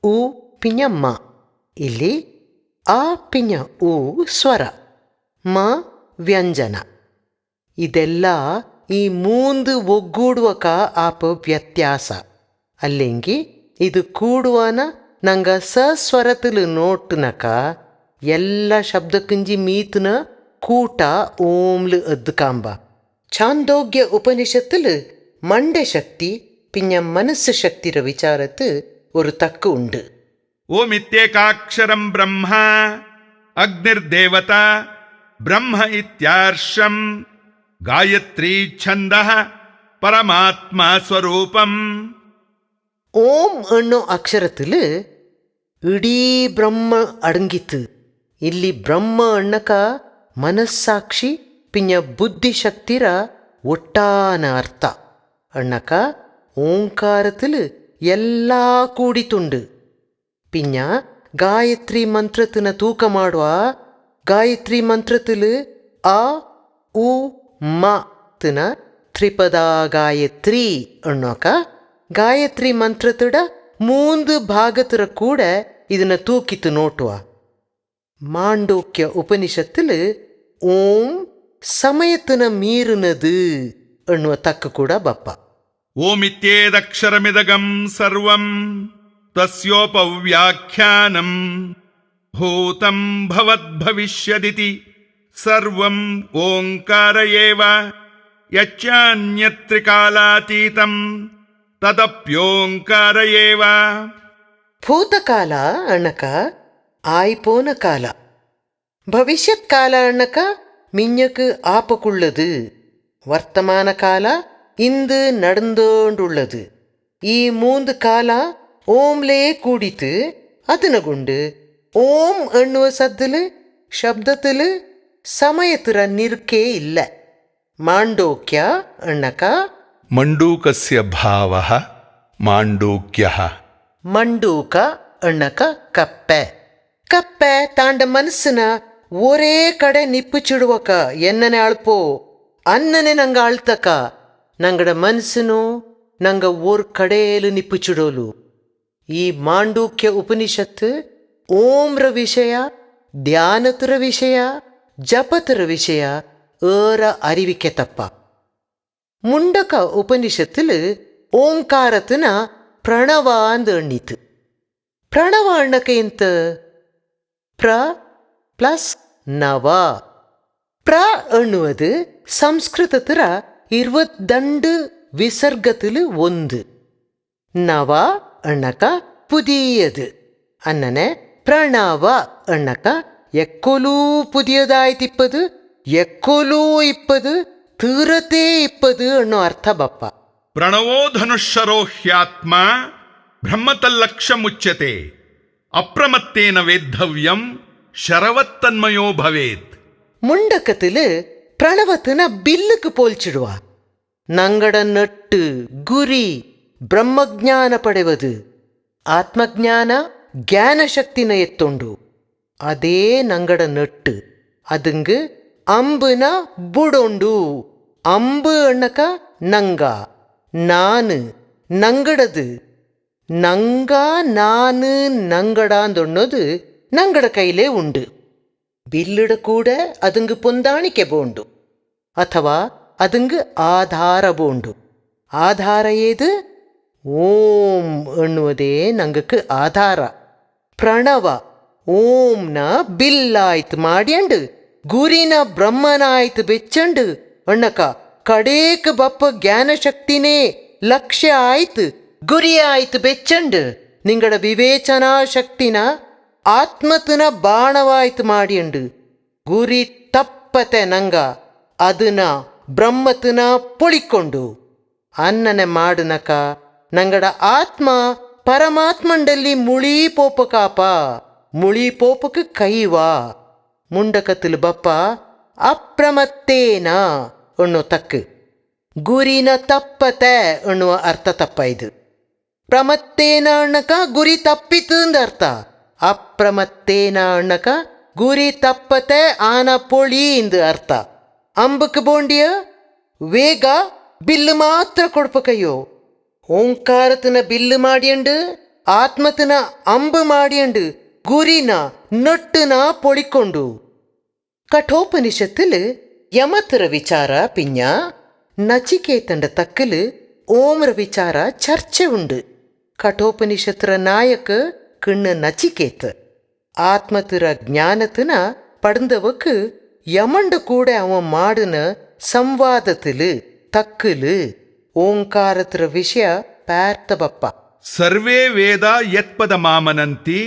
ಉ ಪಿಂಜ ಮ. ಇಲ್ಲಿ ಆ ಪಿಂಜ ಉ ಸ್ವರ, ಮ ವ್ಯಂಜನ. ಇದೆಲ್ಲ ಈ ಮೂಂದು ಒಗ್ಗೂಡುವಕ ಆಪ ವ್ಯತ್ಯಾಸ. ಅಲ್ಲೆಂಗಿ ಇದು ಕೂಡುವನ ನಂಗ ಸಸ್ವರത്തിൽ ನೋಟುನಕ ಎಲ್ಲ ಶಬ್ದಕ್ಕಂಜಿ ಮೀತುನ ಕೂಟ ಓಂಲು ಅದ್ದುಕಾಂಬ. ಛಾಂದೋಗ್ಯ ಉಪನಿಷத்தில் ಮಂಡೆ ಶಕ್ತಿ ಪಿಂಜ ಮನಸ್ಸು ಶಕ್ತಿರ ವಿಚಾರತ್ತು ஒரு ತಕ್ಕು ಉಂಡು. ಓಮಿತ್ಯೇಕಾಕ್ಷರಂ ಬ್ರಹ್ಮ ಅಗ್ನಿರ್ದೇವತಾ ಬ್ರಹ್ಮ ಇತ್ಯಾರ್ಷಂ ಗಾಯತ್ರಿ ಛಂದಃ ಪರಮಾತ್ಮ ಸ್ವರೂಪಂ. ಓಂ ಅನ್ನೋ ಅಕ್ಷರത്തിൽ ಇಡೀ ಬ್ರಹ್ಮ ಅಡಂಗಿತ್ತು. ಇಲ್ಲಿ ಬ್ರಹ್ಮ ಅಣ್ಣಕ ಮನಸ್ಸಾಕ್ಷಿ ಪಿಂಜ ಬುದ್ಧಿಶಕ್ತಿರ ಒಟ್ಟಾನ ಅರ್ಥ ಅಣ್ಣಕ ಓಂಕಾರத்தில் ಎಲ್ಲ ಕೂಡಿತುಂಡು. ಪಿಂಜ ಗಾಯತ್ರಿ ಮಂತ್ರತನ ತೂಕ ಮಾಡುವ ಗಾಯತ್ರಿ ಮಂತ್ರത്തിൽ ಅ ಉ ಮ ತನ ತ್ರಿಪದ ಗಾಯತ್ರಿ ಅನ್ನೋಕ ಗಾಯತ್ರಿ ಮಂತ್ರತುಡ ಮೂಂದು ಭಾಗತರ ಕೂಡ ಇದನ್ನ ತೂಕಿತು ನೋಟುವ. ಮಾಂಡೋಕ್ಯ ಉಪನಿಷத்தில் ಓಂ ಸಮಯತನ ಮೀರಿನದು ಅನ್ನುವ ತಕ್ಕ ಕೂಡ ಬಪ್ಪ. ಓಮಿತ್ಯೇದಕ್ಷರಮಿದಗಂ ಸರ್ವಂ ತಸ್ಯೋಪವ್ಯಾಖ್ಯಾನಂ ಭೂತಂ ಭವದ್ಭವಿಷ್ಯದಿತಿ ಸರ್ವಂ ಓಂಕಾರ ಏವ ಯಚ್ಚಾನ್ಯತ್ರಿಕಾಲಾತೀತಂ ತದಪ್ಯೋಂಕಾರ ಏವ. ಭೂತಕಾಲ ಅಣ್ಣಕ ಆಯ್ಪೋನ ಕಾಲ, ಭವಿಷ್ಯತ್ ಕಾಲ ಅಣ್ಣಕ ಮಿಂಜಕ್ ಆಪಕುಳ್ಳದು, ವರ್ತಮಾನ ಕಾಲ ಇಂದು நடந்தோண்டுள்ளது. ಈ ಮೂಂದು ಕಾಲ ಓಂಲೇ ಕೂಡಿತು. ಅದನಗೊಂಡು ಓಂ ಅನ್ನುವ ಸದ್ದಿಲು ಶಬ್ದത്തിൽ ಸಮಯತರ ನಿರುಕೇ ಇಲ್ಲ. ಮಾಂಡೋಕ್ಯ ಅಣ್ಣಕ ಮಂಡೂಕಸ್ಯ ಭಾವಃ ಮಾಂಡೂಕ್ಯಃ. ಮಂಡೂಕ ಅಣ್ಣಕ ಕಪ್ಪೆ. ಕಪ್ಪೆ ತಾಂಡ ಮನಸ್ಸನ ಒರೇ ಕಡೆ ನಿಪ್ಪುಚಿಡುವಕ ಎನ್ನನೆ ಅಳ್ಪೋ ಅನ್ನನೆ ನಂಗ ಅಳ್ತಕ ನಂಗಡ ಮನಸ್ಸನು ನಂಗ ಓರ್ ಕಡೆಯಲು ನಿಪ್ಪುಚಿಡೋಲು. ಈ ಮಾಂಡೂಕ್ಯ ಉಪನಿಷತ್ತು ಓಂರ ವಿಷಯ, ಧ್ಯಾನತರ ವಿಷಯ, ಜಪತರ ವಿಷಯ ಏರ ಅರಿವಿಕೆ ತಪ್ಪ. ಮುಂಡಕ ಉಪನಿಷತ್ತಿಲ್ ಓಂಕಾರತನ ಪ್ರಣವ ಅಂದು ಎಣ್ಣಿತು. ಪ್ರಣವ ಅಣ್ಣಕ ಎಂತ? ಪ್ರ ಪ್ಲಸ್ ನವ. ಪ್ರ ಎನ್ನುವುದು ಸಂಸ್ಕೃತತರ 22 விசர்க்கத்தில் 1. நவ அண்ணக்க புதியது அண்ணனே பிரணவ அண்ணக்க எக்கொலೂ புதியದಾಯ್ತಿಪ್ಪದು, ಎಕ್ಕೊಲೂ ಇಪ್ಪದು, ತೀರತೇ ಇಪ್ಪದು ಅನ್ನೋ ಅರ್ಥ ಬಪ್ಪ. ಪ್ರಣವೋ ಧನುಷರೋ ಹ್ಯಾತ್ಮ ಬ್ರಹ್ಮತಲ್ಲಕ್ಷ ಮುಚ್ಯತೆ ಅಪ್ರಮತ್ತೇನ ವೇದ್ಧವ್ಯಂ ಶರವತ್ತನ್ಮಯೋ ಭವೇತ್. ಮುಂಡಕத்தில் ಪ್ರಣವತನ ಬಿಲ್ಲುக்கு போல்ச்சிடுவ. ನಂಗಡ ನಟ್ಟು ಗುರಿ ಬ್ರಹ್ಮಜ್ಞಾನ ಪಡೆவது. ಆತ್ಮಜ್ಞಾನ ಜ್ಞಾನಶಕ್ತಿನ ಎತ್ತೊಂಡು ಅದೇ ನಂಗಡ ನಟ್ಟು. ಅದಂಗ ಅಂಬುನ ಬುಡೊಂಡು. ಅಂಬು ಅಣ್ಣಕ ನಂಗ, ನಾನು, ನಂಗಡದು. ನಂಗ ನಾನು ನಂಗಡ ಅಂದೊಣ್ಣದು ನಂಗಡ ಕೈಲೇ ಉಂಡು. ಬಿಲ್ಲುಡ ಕೂಡ ಅದಂಗ ಪೊಂದಾಣಿಕೆ ಬೋಂಡು ಅಥವಾ ಅದಂಗ ಆಧಾರ ಬೋಂಡು. ಆಧಾರ ಏದು? ಓಂ ಎನ್ನುವುದೇ ನಂಗಕ್ಕೆ ಆಧಾರ. ಪ್ರಣವ ಓಂನ ಬಿಲ್ಲಾಯ್ತು ಮಾಡಿಯಂಡು ಗುರಿನ ಬ್ರಹ್ಮನಾಯ್ತು ಬೆಚ್ಚಂಡು ಅಣ್ಣಕ ಕಡೇಕ ಬಪ್ಪ ಜ್ಞಾನಶಕ್ತಿನೇ ಲಕ್ಷ್ಯ ಆಯ್ತು, ಗುರಿ ಆಯ್ತು ಬೆಚ್ಚಂಡು ನಿಂಗಡ ವಿವೇಚನಾ ಶಕ್ತಿನ ಆತ್ಮತನ ಬಾಣವಾಯ್ತು ಮಾಡಿಯಂಡು ಗುರಿ ತಪ್ಪತೆ ನಂಗ ಅದನ್ನ ಬ್ರಹ್ಮತನ ಪೊಳಿಕೊಂಡು ಅನ್ನನೆ ಮಾಡುನಕ ನಂಗಡ ಆತ್ಮ ಪರಮಾತ್ಮಂಡಲ್ಲಿ ಮುಳಿ ಪೋಪಕಾಪ, ಮುಳಿ ಪೋಪಕ ಕೈವಾ. ಮುಂಡಕತ್ತಲು ಬಪ್ಪ ಅಪ್ರಮತ್ತೇನ ಅನ್ನೋ ತಕ್ಕ ಗುರಿನ ತಪ್ಪತೆ ಅನ್ನುವ ಅರ್ಥ ತಪ್ಪ ಇದು. ಪ್ರಮತ್ತೇನ ಅಣ್ಣಕ ಗುರಿ ತಪ್ಪಿತು ಅಂದ ಅರ್ಥ. ಅಪ್ರಮತ್ತೇನ ಅಣ್ಣಕ ಗುರಿ ತಪ್ಪತೆ ಆನ ಪೊಳಿ ಇಂದು ಅರ್ಥ. ಅಂಬಕ್ಕೆ ಬೋಂಡಿಯ ವೇಗ ಬಿಲ್ಲು ಮಾತ್ರ ಕೊಡ್ಪಕಯ್ಯೋ. ಓಂಕಾರತನ ಬಿಲ್ಲು ಮಾಡಿಯಂಡು ಆತ್ಮತನ ಅಂಬು ಮಾಡಿಯಂಡು ಗುರಿನ ನಟ್ಟುನ ಪೊಳಿಕೊಂಡು. ಕಠೋಪನಿಷತ್ತಿಲ್ ಯಮತರ ವಿಚಾರ ಪಿಂಜ ನಚಿಕೇತಂಡ ತಕ್ಕಲು ಓಮ್ರ ವಿಚಾರ ಚರ್ಚೆ ಉಂಡು. ಕಠೋಪನಿಷತ್ತರ ನಾಯಕ ಕಣ್ಣ ನಚಿಕೇತ. ಆತ್ಮತರ ಜ್ಞಾನತನ ಪಡೆದವಕ್ಕೆ யமண்டு கூட அவன் மாடுன ಸಂವಾದತಿಲು ತಕ್ಕಲು ಓಂಕಾರತರ ವಿಷಯ ಪಾರ್ಥ ಬಪ್ಪ. ಸರ್ವೇ ವೇದ ಯತ್ಪದ ಮಾಮನಂತಿ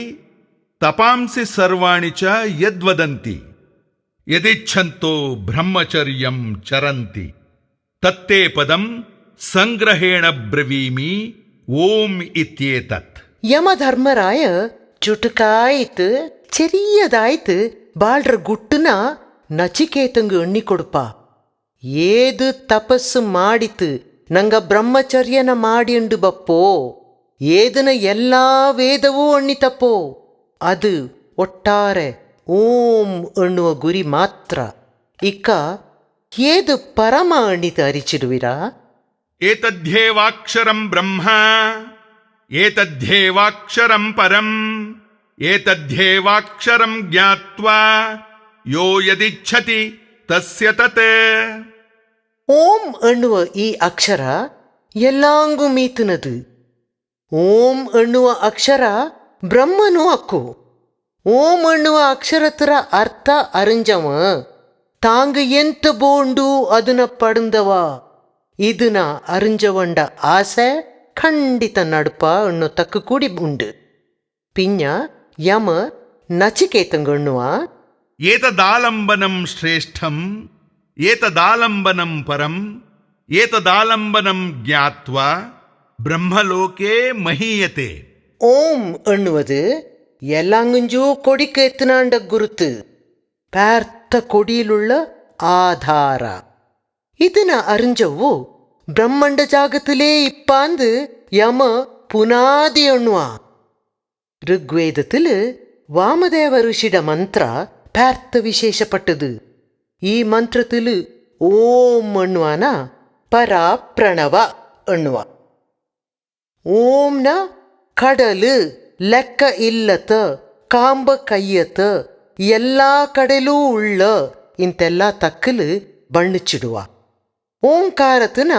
ತಪಾಂಸಿ ಸರ್ವಾಣಿ ಚ ಯದ್ವದಂತಿ ಯದಿಚ್ಛಂತೋ ಬ್ರಹ್ಮಚರ್ಯಂ ಚರಂತಿ ತತ್ತೇ ಪದಂ ಸಂಗ್ರಹೇಣ ಬ್ರವೀಮಿ ಓಂ ಇತ್ಯೇತತ್. ಯಮಧರ್ಮರಾಯ ಚುಟುಕಾಯ್ತು ಚೆರಿಯದಾಯ್ತು ಬಾಳ್ರ ಗುಟ್ಟುನ ನಚಿಕೇತಂಗು ಎಣ್ಣಿ ಕೊಡುಪ. ಏದು ತಪಸ್ಸು ಮಾಡಿತು ನಂಗ ಬ್ರಹ್ಮಚರ್ಯನ ಮಾಡಿಂಡು ಬಪ್ಪೋ, ಏದನ ಎಲ್ಲಾ ವೇದವೂ ಎಣ್ಣಿತಪ್ಪೋ ಅದು ಒಟ್ಟಾರೆ ಓಂ ಎನ್ನುವ ಗುರಿ ಮಾತ್ರ. ಇಕ್ಕ ಏದು ಪರಮ ಎಣ್ಣಿತು ಅರಿಚಿಡುವಿರಾ? ಏತದ್ಧೇವಾಕ್ಷರಂ ಬ್ರಹ್ಮ ಏತದ್ಧೇವಾಕ್ಷರಂ ಪರಂ ಏತದ್ಧೇವಾಕ್ಷರಂ ಜ್ಞಾತ್ವಾ ಯೋ ಯದಿಚ್ಛತಿ ತಸ್ಯ ತತ್. ಓಂ ಎನ್ನುವ ಈ ಅಕ್ಷರ ಎಲ್ಲಾಂಗೂ ಮೀತುನದು. ಓಂ ಎನ್ನುವ ಅಕ್ಷರ ಬ್ರಹ್ಮನೂ ಅಕ್ಕು. ಓಂ ಎನ್ನುವ ಅಕ್ಷರತರ ಅರ್ಥ ಅರಿಂಜವ ತಾಂಗ ಎಂತ ಬೋಂಡು ಅದನ್ನ ಪಡೆದವ ಇದನ್ನ ಅರಿಂಜವಂಡ ಆಸೆ ಖಂಡಿತ ನಡುಪ ಎನ್ನೋ ತಕ್ಕ ಕೂಡಿ ಉಂಡು. ಪಿಂಜ ಯಮ ನಚಿಕೇತಂಗಣ್ಣುವ ಏತದಾಲಂಬನಂ ಶ್ರೇಷ್ಠಂ ಏತದಾಲಂಬನಂ ಪರಂ ಏತದಾಲಂಬನಂ ಜ್ಞಾತ್ವಾ ಬ್ರಹ್ಮಲೋಕೆ ಮಹೀಯತೆ. ಓಂ ಎನ್ನುವುದು ಎಲ್ಲಂಗಂಜೂ ಕೊಡಿಕ ಎತ್ತನಾಂಡ ಗುರುತು, ಪಾರ್ಥ ಕೊಡಿயிலுள்ள ಆಧಾರ. ಇದನ್ನ அறிஞ்சವು பிரம்மண்ட ஜாகத்திலே இப்பாந்து யம புனாதி எண்ணுவா. ಋಗ್ವೇದத்தில் வாமதேவ ಋಷಿಡ ಮಂತ್ರ ಪಾರ್ಥ ವಿಶೇಷಪಟ್ಟದು. ಈ ಮಂತ್ರത്തിൽ ಓಂ ಎನ್ನುವಾನ ಪರ ಪ್ರಣವ ಎನ್ನುವ. ಓಂನ ಕಡಲು ಲೆಕ್ಕ ಇಲ್ಲತ ಕಾಂಬ ಕೈಯತ ಎಲ್ಲ ಕಡೆಲೂ ಉಳ್ಳ ಇಂತೆಲ್ಲ ತಕ್ಕಲು ಬಣ್ಣಿಚಿಡುವ. ಓಂಕಾರತನ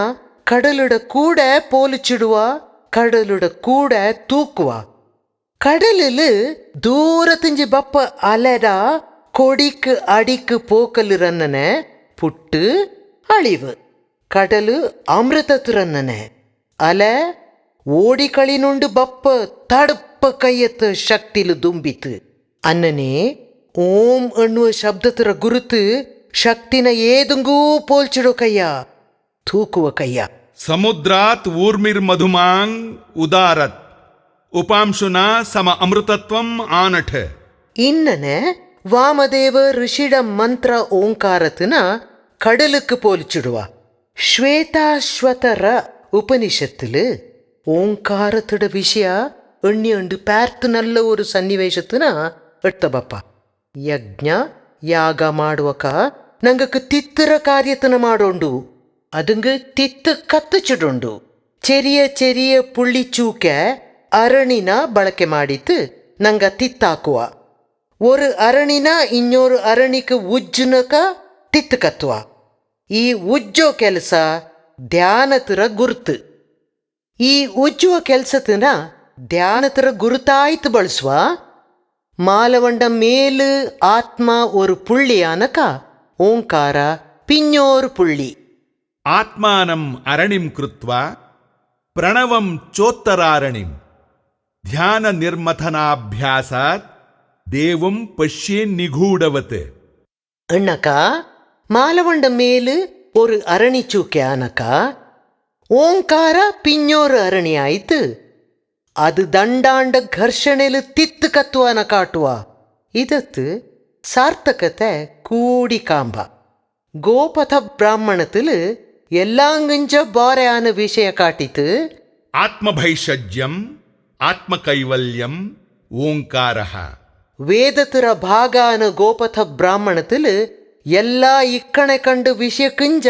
கடலுட கூட போலிச்சிடுவா, கடலுட கூட தூக்குவா. கடலில் தூரத்திஞ்சு பப்ப அலடா கொடிக்கு அடிக்கு போக்கலுரன்னன புட்டு அழிவு. கடಲು ಅಮೃತತುರನ್ನನ ಅಲೆ ಓಡಿಕಳಿನುಂಡು ಬಪ್ಪ ತಡಪ್ಪ ಕೈಯತ್ತ ಶಕ್ತಿಲು ದುಂಬಿತು ಅನ್ನನೇ ಓಂ ಎನ್ನುವ ಶಬ್ದತರ ಗುರುತು ಶಕ್ತಿನ ಏದುಂಗೂ ಪೋಲ್ಚಿಡೋ ಕಯ್ಯ, ತೂಕುವ ಕಯ್ಯ. ಸಮುದ್ರಾತ್ ಊರ್ಮಿರ್ಮಧುಮಾಂಗ್ ಉದಾರತ್ ಉಪಾಂಶುನ ಸಮ ಅಮೃತತ್ವಂ ಆನಠ. ಇನ್ನನೆ ವಾಮದೇವ ಋಷಿಡ ಮಂತ್ರ ಓಂಕಾರತನ கடலுக்கு போலிச்சிடுவா. ஸ்வேதாஸ்வதர உபனிஷத்தில் ஓங்காரத்தோட விஷய எண்ணியண்டு பார்த்து நல்ல ஒரு ಸನ್ನಿವೇಶತನ ಎಡ್ತಬಪ್ಪ. ಯಜ್ಞ ಯಾಗ ಮಾಡುವಕ ನಂಗಕ್ಕೆ ತಿತ್ತರ ಕಾರ್ಯತನ ಮಾಡೋಂಡು, ಅದಂಗೆ ತಿತ್ತು ಕತ್ತಚಿಡುಂಡು. ಚೆರಿಯ ಚೆರಿಯ ಪುಳ್ಳಿಚೂಕ ಅರಣಿನ ಬಳಕೆ ಮಾಡಿತ್ತು ನಂಗ ತಿತ್ತಾಕುವ. ஒரு ಅರಣಿನ ಇನ್ನೊರು ಅರಣಿಗೆ ಉಜ್ಜುನಕ ತಿತ್ತು ಕತ್ತುವ. ಈ ಉಜ್ಜೋ ಕೆಲಸ ಧ್ಯಾನತರ ಗುರುತು. ಈ ಉಜ್ಜುವ ಕೆಲಸತನ ಧ್ಯಾನತರ ಗುರುತಾಯ್ತು ಬಳಸುವ. ಮಾಲವಂಡ ಮೇಲು ಆತ್ಮ ஒரு புள்ளி ಆನಕ ಓಂಕಾರ ಪಿഞ്ഞೋರು ಪುಳ್ಳಿ. ಆತ್ಮಾನಂ ಅರಣಿಂ ಕೃತ್ವಾ ಪ್ರಣವಂ ಚೋತ್ತರಾರಣಿಂ ಧ್ಯಾನ ನಿರ್ಮಥನಾಭ್ಯಾಸಾತ್ ದೇವಂ ಪಶ್ಯೇನ್ ನಿಗೂಢವತ್. ಅಣ್ಣಕ ಮಾಲವಂಡ ಮೇಲು ஒரு ಅರಣಿ ಚೂಕೆ ಆನಕ ಓಂಕಾರ ಪಿഞ്ഞೋರು ಅರಣಿ ಆಯ್ತು. ಅದು ದಂಡಾಂಡ ಘರ್ಷಣೆಲು ತಿತ್ತು ಕತ್ತುವನ ಕಾಟುವ. ಇದತ್ತು ಸಾರ್ಥಕತೆ ಕೂಡಿ ಕಾಂಬ. ಗೋಪಥ ಬ್ರಾಹ್ಮಣത്തിൽ ಎಲ್ಲಾಂಗಂಜ ಬಾರೆ ಆನ ವಿಷಯ ಕಾಟಿತು. ಆತ್ಮಭೈಷಜ್ಯಂ ಆತ್ಮಕೈವಲ್ಯಂ ಓಂಕಾರ. ವೇದತರ ಭಾಗ ಆನ ಗೋಪಥ ಬ್ರಾಹ್ಮಣത്തിൽ ಎಲ್ಲ ಇಕ್ಕಣೆ ಕಂಡು ವಿಷಯ ಕಿಂಜ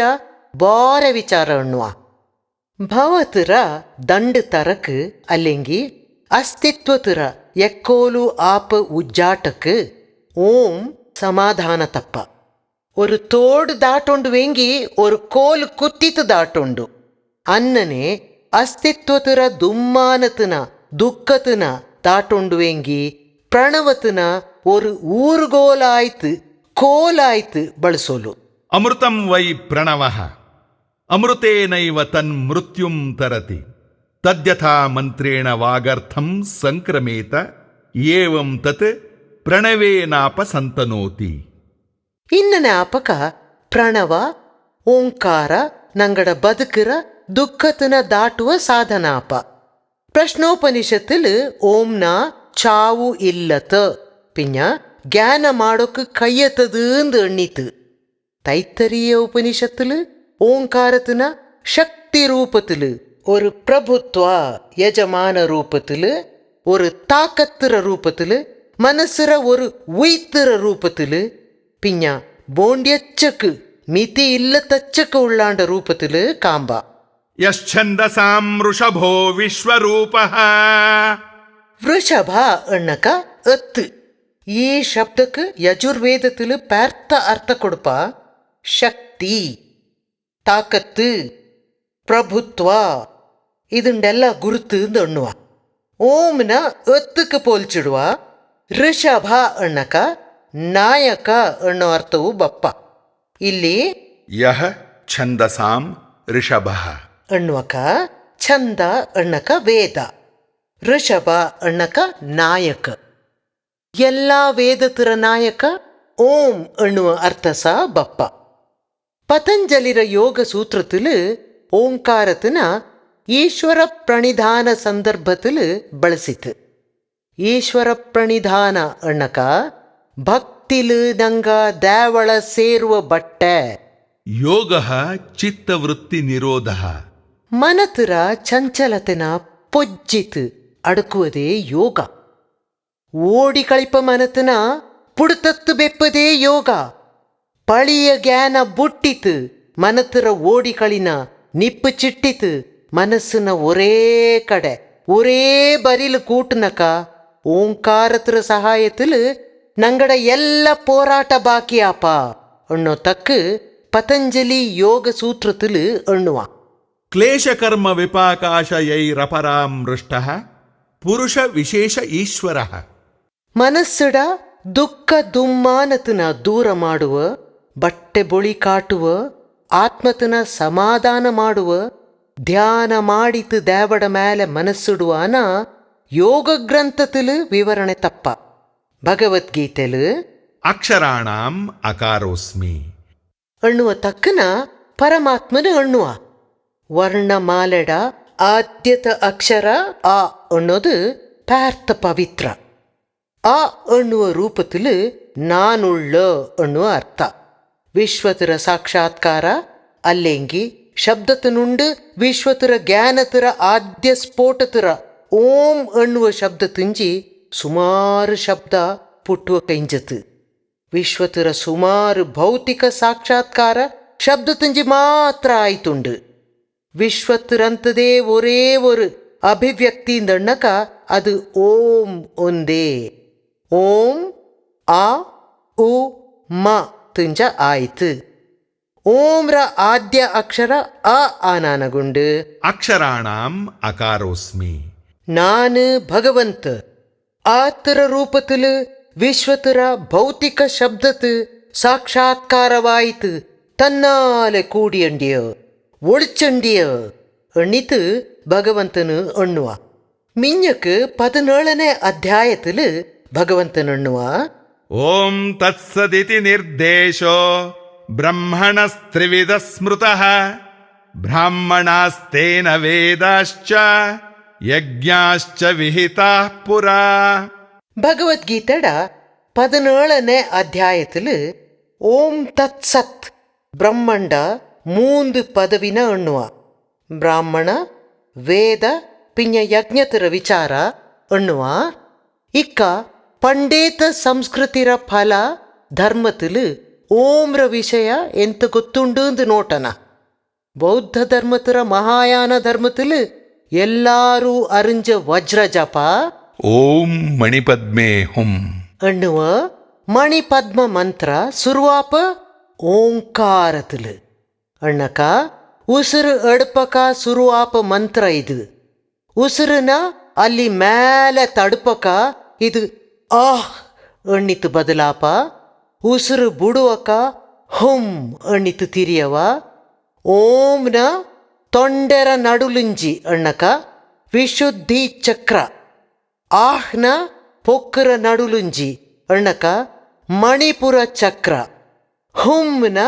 ಬಾರೆ ವಿಚಾರ ಅಣ್ಣುವ. ಭವತರ ದಂಡ ತರಕ್ ಅಲ್ಲೆಂಗಿ ಅಸ್ತಿತ್ವತರ ಎಕ್ಕೋಲು ಆಪ ಉಜ್ಜಾಟಕ್ಕೆ ಓಂ ಸಮಾಧಾನ ತಪ್ಪ. ஒரு தோடு தாட்டொண்டு வேங்கி ஒரு கோல் குத்தித்து தாட்டொண்டு ಅನ್ನನೆ ಅಸ್ತಿತ್ವತರ ದುಮ್ಮಾನತನ ದುಃಖತನ தாட்டொண்டு வேங்கி ಪ್ರಣವತನ ஒரு ಊರುಗೋಲಾಯ್ತು ಕೋಲಾಯ್ತು ಬಳಸೋಲು. ಅಮೃತಂ ವೈ ಪ್ರಣವಃ ಅಮೃತೇನೈವ ತನ್ಮೃತ್ಯುಂ ತರತಿ ತದ್ಯಥಾ ಮಂತ್ರೇಣ ವಾಗರ್ಥಂ ಸಂಕ್ರಮೇತ ಏವಂ ತತ್ ಪ್ರಣವೇನಾಪ ಸಂತನೋತಿ. ಇನ್ನನೆ ಆಪಕ ಪ್ರಣವ ಓಂಕಾರ ನಂಗಡ ಬದುಕರ ದುಃಖತನ ದಾಟುವ ಸಾಧನಾಪ. ಪ್ರಶ್ನೋಪನಿಷத்தில் ಓಂನ ಚಾವು ಇಲ್ಲತ ಪಿಂಜ ಜ್ಞಾನ ಮಾಡೋಕ್ಕೆ ಕೈಯತದು ಎಣ್ಣಿತು. ತೈತ್ತರೀಯ ಉಪನಿಷத்தில் ஓங்காரத்தின சக்தி ரூபத்தில் ஒரு பிரபுத்வ யஜமான ரூபத்தில் ஒரு தாக்கத்திர ரூபத்தில் மனசுர ஒரு உய்த்திர ரூபத்தில் பிஞ்ச போண்டியச்சக்கு ಮಿತಿ ಇಲ್ಲ ತಚ್ಚಕ ಉಳ್ಳಾಂಡ ರೂಪത്തിൽ ಕಾಂಬ. ಯಶ್ಚಂದಸಾಂ ವೃಷಭೋ ವಿಶ್ವರೂಪಃ. ವೃಷಭ ಅಣ್ಣಕ ಎತ್ತು. ಈ ಶಬ್ದಕ್ಕೆ ಯಜುರ್ವೇದத்தில் ಪಾರ್ಥ ಅರ್ಥ ಕೊಡಪ. ಶಕ್ತಿ, ತಾಕತ್ತು, ಪ್ರಭುತ್ವ ಇದನ್ನೆಲ್ಲ ಗುರುತು ಎನ್ನುವ. ಓಂನ ಎತ್ತಕ್ಕೆ ಪೋಲ್ಚಿಡುವ. ಋಷಭ ಅಣ್ಣಕ ನಾಯಕ ಅನ್ನೋ ಅರ್ಥವು ಬಪ್ಪ. ಇಲ್ಲಿ ಯಹ ಛಂದಸಾಂ ಋಷಭಃ ಅಣ್ಣುವಕ ಛಂದ ಅಣ್ಣಕ ವೇದ, ಋಷಭ ಅಣ್ಣಕ ನಾಯಕ. ಎಲ್ಲ ವೇದತರ ನಾಯಕ ಓಂ ಅನ್ನುವ ಅರ್ಥ ಸಹ ಬಪ್ಪ. ಪತಂಜಲಿರ ಯೋಗ ಸೂತ್ರத்தில் ಓಂಕಾರತನ ಈಶ್ವರ ಪ್ರಣಿಧಾನ ಸಂದರ್ಭத்தில் ಬಳಸಿತು. ಈಶ್ವರ ಪ್ರಣಿಧಾನ ಅಣ್ಣಕ ಭಕ್ತಿಲು ನಂಗ ದೇವಳ ಸೇರುವ ಬಟ್ಟೆ ಯೋಗ ಚಿತ್ತವೃತ್ತಿ ನಿರೋಧ. ಮನತರ ಚಂಚಲತೆನ ಪೊಜ್ಜಿತು ಅಡಕುವುದೇ ಯೋಗ. ಓಡಿ ಕಳಿಪ ಮನತನ ಪುಡುತತ್ತು ಬೆಪ್ಪದೇ ಯೋಗ. ಪಳಿಯ ಜ್ಞಾನ ಬುಟ್ಟಿತು ಮನತರ ಓಡಿ ಕಳಿನ ನಿಪ್ಪು ಚಿಟ್ಟಿತು ಮನಸ್ಸಿನ ಒರೇ ಕಡೆ ஒரே பரிலு கூட்டுனக்கா ஓங்காரத்திர சகாயத்தில் நங்கட எல்லா போராட்ட பாக்கியாப்பா ಅನ್ನೋ ತಕ್ಕ ಪತಂಜಲಿ ಯೋಗ ಸೂತ್ರത്തിൽ ಎಣ್ಣುವ. ಕ್ಲೇಶಕರ್ಮ ವಿಪಾಕಾಶಯೈರಪರಾಮೃಷ್ಟ ಪುರುಷ ವಿಶೇಷ ಈಶ್ವರ. ಮನಸ್ಸಡ ದುಃಖ ದುಮ್ಮಾನತನ ದೂರ ಮಾಡುವ, ಬಟ್ಟೆ ಬೊಳಿ ಕಾಟುವ, ಆತ್ಮತನ ಸಮಾಧಾನ ಮಾಡುವ, ಧ್ಯಾನ ಮಾಡಿತು ದೇವಡ ಮೇಲೆ ಮನಸ್ಸಿಡುವಾನ ಯೋಗ ಗ್ರಂಥത്തിൽ ವಿವರಣೆ ತಪ್ಪ. ಭಗವದ್ಗೀತೆಲು ಅಕ್ಷರಾಣಾಂ ಅಕಾರೋಸ್ಮಿ ಎನ್ನುವ ತಕ್ಕನ ಪರಮಾತ್ಮನ ಎನ್ನುವ. ವರ್ಣಮಾಲೆಡ ಆದ್ಯತ ಅಕ್ಷರ ಆ ಅನ್ನೋದು ಪಾರ್ಥ ಪವಿತ್ರ. ಆ ಎನ್ನುವ ರೂಪത്തിൽ ನಾನುಳ್ಳ ಎನ್ನುವ ಅರ್ಥ. ವಿಶ್ವತರ ಸಾಕ್ಷಾತ್ಕಾರ ಅಲ್ಲೆಂಗಿ ಶಬ್ದತನುಂಡು ವಿಶ್ವತರ ಜ್ಞಾನತರ ಆದ್ಯ ಸ್ಫೋಟತರ ಓಂ ಎನ್ನುವ ಶಬ್ದ ತುಂಜಿ ಸುಮಾರು ಶಬ್ದ ಪುಟ್ಟುವ ಕೈಂಜತು. ವಿಶ್ವತರ ಸುಮಾರು ಭೌತಿಕ ಸಾಕ್ಷಾತ್ಕಾರ ಶಬ್ದ ತುಂಜಿ ಮಾತ್ರ ಆಯ್ತುಂಡು. ವಿಶ್ವತರಂತದೇ ಒರೇ ஒரு ಅಭಿವ್ಯಕ್ತಿಯಿಂದಣ್ಣಕ ಅದು ಓಂ ಒಂದೇ. ಓಂ ಆ ಉ ಮ ತುಂಜ ಆಯ್ತು. ಓಂರ ಆದ್ಯ ಅಕ್ಷರ ಅ ಆನಾನಗುಂಡು ಅಕ್ಷರಾಣಾಂ ಅಕಾರೋಸ್ಮಿ ನಾನು ಭಗವಂತ ಆತರ ರೂಪത്തിൽ ವಿಶ್ವತರ ಭೌತಿಕ ಶಬ್ದತ್ ಸಾಕ್ಷಾತ್ಕಾರವಾಯಿತು ತನ್ನಾಲೆ ಕೂಡಿಯಂಡಿಯ ಒಳಿಚಂಡಿಯ ಎಣ್ಣಿತು ಭಗವಂತನು ಎಣ್ಣುವ. ಮಿಂಜಕ್ 17ನೇ ಅಧ್ಯಾಯത്തിൽ ಭಗವಂತನಣ್ಣುವ ಓಂ ತತ್ಸದಿತಿ ನಿರ್ದೇಶೋ ಬ್ರಹ್ಮಣಸ್ತ್ರಿವಿಧ ಸ್ಮೃತಃ ಬ್ರಾಹ್ಮಣಾಸ್ತೇನ ವೇದಾಶ್ಚ ಯಜ್ಞಾಶ್ಚ ವಿಹಿತಾಃ ಪುರಾ. ಭಗವದ್ಗೀತೆಡ 17ನೇ ಅಧ್ಯಾಯத்தில் ಓಂ ತತ್ಸತ್ ಬ್ರಹ್ಮಂಡ 3 ಪದವಿನ ಎಣ್ಣುವ. ಬ್ರಾಹ್ಮಣ, ವೇದ ಪಿಂಜ ಯಜ್ಞತರ ವಿಚಾರ ಎಣ್ಣುವ. ಇಕ್ಕ ಪಂಡೇತ ಸಂಸ್ಕೃತಿರ ಫಲ ಧರ್ಮത്തിൽ ಓಂರ ವಿಷಯ ಎಂತ ಗೊತ್ತುಂಡು ನೋಟನ. ಬೌದ್ಧ ಧರ್ಮತರ ಮಹಾಯಾನ ಧರ್ಮത്തിൽ ಎಲ್ಲಾರೂ ಅರಿಂಜ ವಜ್ರ ಜಪ ಓಂ ಮಣಿಪದ್ಮೇ ಹುಂ ಎನ್ನುವ ಮಣಿಪದ್ಮ ಮಂತ್ರ ಸುರುವಾಪ ಓಂಕಾರത്തിൽ ಅಣ್ಣಕ ಉಸಿರು ಎಡ್ಪಕ ಸುರುವಾಪ ಮಂತ್ರ ಇದು. ಉಸಿರನ ಅಲ್ಲಿ ಮೇಲೆ ತಡ್ಪಕ ಇದು ಆಹ್ ಎಣ್ಣಿತು ಬದಲಾಪ. ಉಸಿರು ಬುಡುವಕ ಹುಂ ಎಣ್ಣಿತು ತಿರಿಯವ. ಓಂನ ತೊಂಡೆರ ನಡುಲುಂಜಿ ಅಣ್ಣಕ ವಿಶುದ್ಧಿ ಚಕ್ರ. ಆಹ್ನ ಪೊಕ್ಕರ ನಡುಲುಂಜಿ ಅಣ್ಣಕ ಮಣಿಪುರ ಚಕ್ರ. ಹುಂನ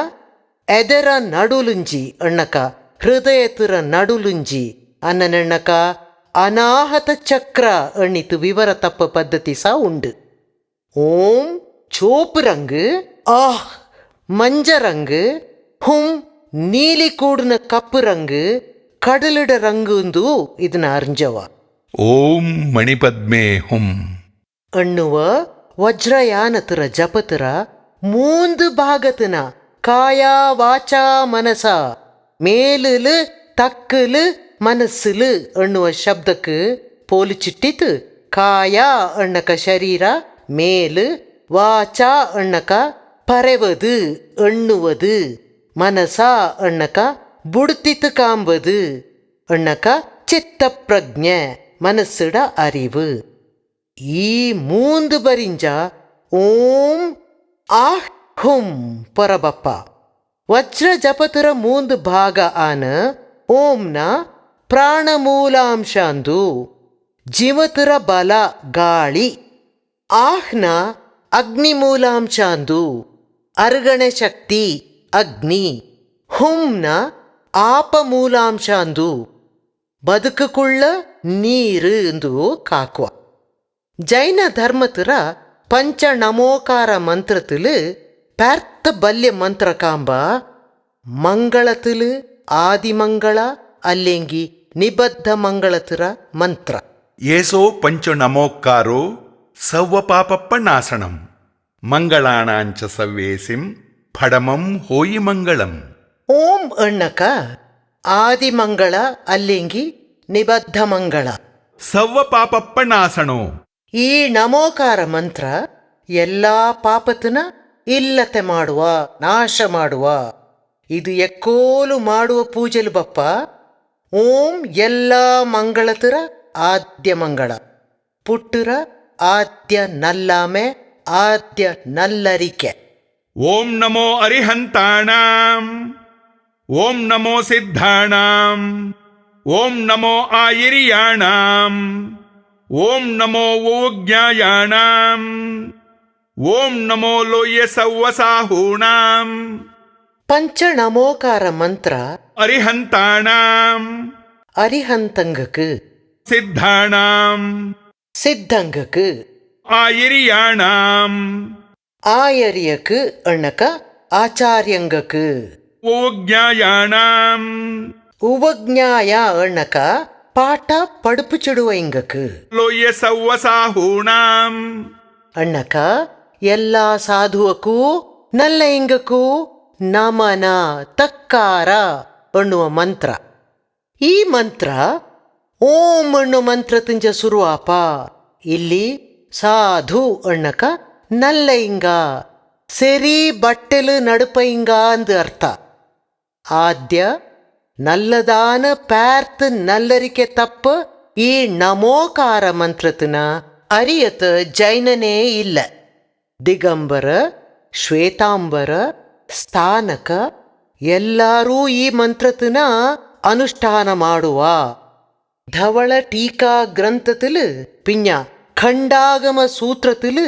ಎದರ ನಡುಲುಂಜಿ ಅಣ್ಣಕ ಹೃದಯತರ ನಡುಲುಂಜಿ ಅನ್ನನೆಣ್ಣಕ ಅನಾಹತ ಚಕ್ರ ಎಣ್ಣಿತು ವಿವರ ತಪ್ಪ ಪದ್ಧತಿ ಸಹ ಉಂಡು. ಓಂ ಚೋಪು ರಂಗು, ಆಹ್ ಮಂಜ ರಂಗು, ಹುಂ ನೀಲಿ ಕೂಡಿನ ಕಪ್ಪು ರಂಗು, ಕಡಲಿಡ ರಂಗುಂದು ಇದನ್ನ ಅರ್ಜವ. ಓಂ ಮಣಿಪದ್ಮೇ ಹುಂ ಎನ್ನುವ ವಜ್ರಯಾನತರ ಜಪತರ 3 ಭಾಗತನ ಕಾಯ ವಾಚ ಮನಸ ಮೇಲುಲು ತಕ್ಕಲು ಮನಸ್ಸುಲು ಎನ್ನುವ ಶಬ್ದಕ್ಕೆ ಪೋಲಿಚಿಟ್ಟಿತು. ಕಾಯ ಎಣ್ಣಕ ಶರೀರ ಮೇಲು, ವಾಚ ಎಣ್ಣಕ ಪರೆವದು ಎಣ್ಣುವುದು, ಮನಸ ಎಣ್ಣಕ ಬುಡ್ತಿತು ಕಾಂಬದು ಎಣ್ಣಕ ಚಿತ್ತ ಪ್ರಜ್ಞೆ ಮನಸ್ಸಿಡ ಅರಿವು. ಈ 3 ಬರಿಂಜ ಓಂ ಆಹ್ ಹುಂ ಪರಬಪ್ಪ. ವಜ್ರ ಜಪತರ 3 ಭಾಗ ಆನ ಓಂನ ಪ್ರಾಣಮೂಲಾಂಶ ಅಂದು ಜೀವತರ ಬಲ ಗಾಳಿ, ಆಹ್ನ ಅಗ್ನಿಮೂಲಾಂಶ ಅಂದು ಅರ್ಗಣೆ ಶಕ್ತಿ ಅಗ್ನಿ, ಹುಂನ ಆಪಮೂಲಾಂಶ ಅಂದು ಬದುಕುಳ್ಳ ನೀರು ಎಂದು ಕಾಕುವ. ಜೈನ ಧರ್ಮತರ ಪಂಚ ನಮೋಕಾರ ಮಂತ್ರത്തിൽ ಪಾರ್ಥ ಬಲ್ಯ ಮಂತ್ರ ಕಾಂಬ ಮಂಗಳತಿಲು ಆದಿಮಂಗಳ ಅಲ್ಲೆಂಗಿ ನಿಬದ್ಧ ಮಂಗಳತಿರ ಮಂತ್ರ. ಏಸೋ ಪಂಚ ನಮೋಕ್ಕಾರೋ ಸವ್ವ ಪಾಪಪ್ಪ ನಾಸಣಂ ಮಂಗಳಾಣಾಂಚ ಸವ್ಯೇಸಿಂ ಫಡಮಂ ಹೋಯಿ ಮಂಗಳಂ. ಓಂ ಅಣ್ಣಕ ಆದಿಮಂಗಳ ಅಲ್ಲೆಂಗಿ ನಿಬದ್ಧ ಮಂಗಳ ಸವ್ವ ಪಾಪಪ್ಪ ನಾಸಣೋ. ಈ ನಮೋಕಾರ ಮಂತ್ರ ಎಲ್ಲ ಪಾಪತನ ಇಲ್ಲತೆ ಮಾಡುವ, ನಾಶ ಮಾಡುವ. ಇದು ಎಕ್ಕೋಲು ಮಾಡುವ ಪೂಜೆಲು ಬಪ್ಪ. ಓಂ ಎಲ್ಲ ಮಂಗಳತರ ಆದ್ಯ ಮಂಗಳ ಪುಟ್ಟರ ಆದ್ಯ ನಲ್ಲಾಮೆ ಆದ್ಯ ನಲ್ಲರಿಕೆ. ಓಂ ನಮೋ ಅರಿಹಂತಾಣಾಂ, ಓಂ ನಮೋ ಸಿದ್ಧಾಣಾಂ, ಓಂ ನಮೋ ಆಯಿರಿಯಾಣಾಂ, ಓಂ ನಮೋ ಓಜ್ಞಾಯಾಣಾಂ, ಓಂ ನಮೋ ಲೋಯ್ಯ ಸವ್ವಸಾಹೂಣಾಂ. ಪಂಚನಮೋಕಾರ ಮಂತ್ರ ಅರಿಹಂತಾಣಾಂ, ಅರಿಹಂತಂಗಕ್ಕೆ, ಸಿದ್ಧಾಣಾಂ, ಸಿದ್ಧಂಗಕ್ಕೆ, ಆಯಿರಿಯಾಣಾಂ, ಆಯರಿಯಕ್ಕೆ ಅಣ್ಣಕ ಆಚಾರ್ಯಂಗಕ್ಕೆ, ಓಜ್ಞಾಯಾಣಾಂ, ಉಪಜ್ಞಾಯ ಅಣ್ಣಕ ಪಾಠ ಪಡುಪುಚಿಡುವ ಇಂಗಕ್ಕೆ, ಲೋಯ್ಯ ಸವ್ವಸಾಹೂಣಾಂ. ಅಣ್ಣಕ ಎಲ್ಲ ಸಾಧುವಕ್ಕೂ ನಲ್ಲ ಇಂಗಕ್ಕೂ ನಮನ ತಕ್ಕಾರ ಅನ್ನುವ ಮಂತ್ರ. ಈ ಮಂತ್ರ ಓಂ ಅನ್ನೋ ಮಂತ್ರ ತಿಂಜ ಶುರುವಾಪ. ಇಲ್ಲಿ ಸಾಧು ಅಣ್ಣಕ ನಲ್ಲ ಇಂಗ, ಸೆರಿ ಬಟ್ಟೆಲು ನಡುಪ ಇಂಗ ಅಂದು ಅರ್ಥ. ಆದ್ಯ ನಲ್ಲದಾನ ಪ್ಯಾರ್ತ್ ನಲ್ಲರಿಕೆ ತಪ್ಪ ಈ ನಮೋಕಾರ ಮಂತ್ರತನ ಅರಿಯತ ಜೈನನೇ ಇಲ್ಲ. ದಿಗಂಬರ, ಶ್ವೇತಾಂಬರ, ಸ್ಥಾನಕ ಎಲ್ಲರೂ ಈ ಮಂತ್ರತನ ಅನುಷ್ಠಾನ ಮಾಡುವ. ಧವಳ ಟೀಕಾ ಗ್ರಂಥತಿಲು ಪಿಂಜ ಖಂಡಾಗಮ ಸೂತ್ರತಿಲು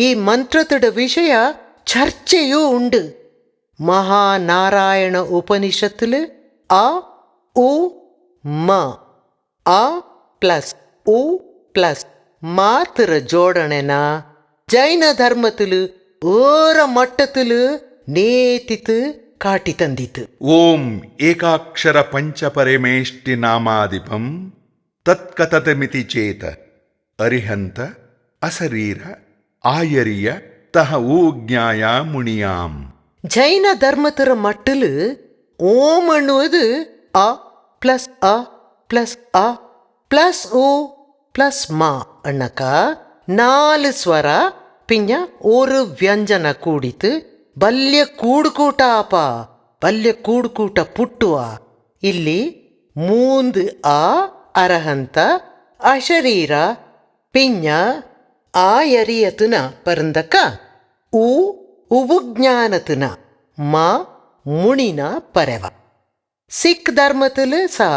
ಈ ಮಂತ್ರತಡ ವಿಷಯ ಚರ್ಚೆಯೂ ಉಂಡು. ಮಹಾನಾರಾಯಣ ಉಪನಿಷತ್ತಿಲು ಅ ಉ ಮ, ಅ ಪ್ಲಸ್ ಉ ಪ್ಲಸ್ ಮಾತ್ರ ಜೋಡಣೆನ ಜೈನ ಧರ್ಮತಿಲು ಓರ ಮಟ್ಟತಿಲು ನೇತಿತು ಕಾಟಿ ತಂದಿತು. ಓಂ ಏಕಾಕ್ಷರ ಪಂಚಪರಮೇಷ್ಟಿ ನಾಮಾಧಿಪಂ ತತ್ಕಥತಮಿತಿ ಚೇತ ಅರಿಹಂತ ಅಸರೀರ ಆಯರಿಯ ತಹ ಊಜ್ಞಾಯ ಮುಣಿಯಾಂ. ಜೈನ ಧರ್ಮತರ ಮಟ್ಟಲು ಓಂ ಅನ್ನುವುದು a plus a plus a plus uh plus ಮ ಅಣ್ಣಕ 4 ಸ್ವರ ಪಿಂಜ ஒரு ವ್ಯಂಜನ ಕೂಡಿತು ಬಲ್ಯ ಕೂಡುಕೂಟ ಅಪ. ಬಲ್ಯ ಕೂಡುಕೂಟ ಪುಟ್ಟುವ. ಇಲ್ಲಿ 3 ಅ ಅರಹಂತ ಅಶರೀರ ಪಿಂಜ ಆಯರಿಯತುನ ಪರಂದಕ ಉ ಉಪಜ್ಞಾನತುನ ಮ ಮುಣಿನ ಪರೆವ. ಸಿಖ್ ಧರ್ಮತಿಲು ಸಹ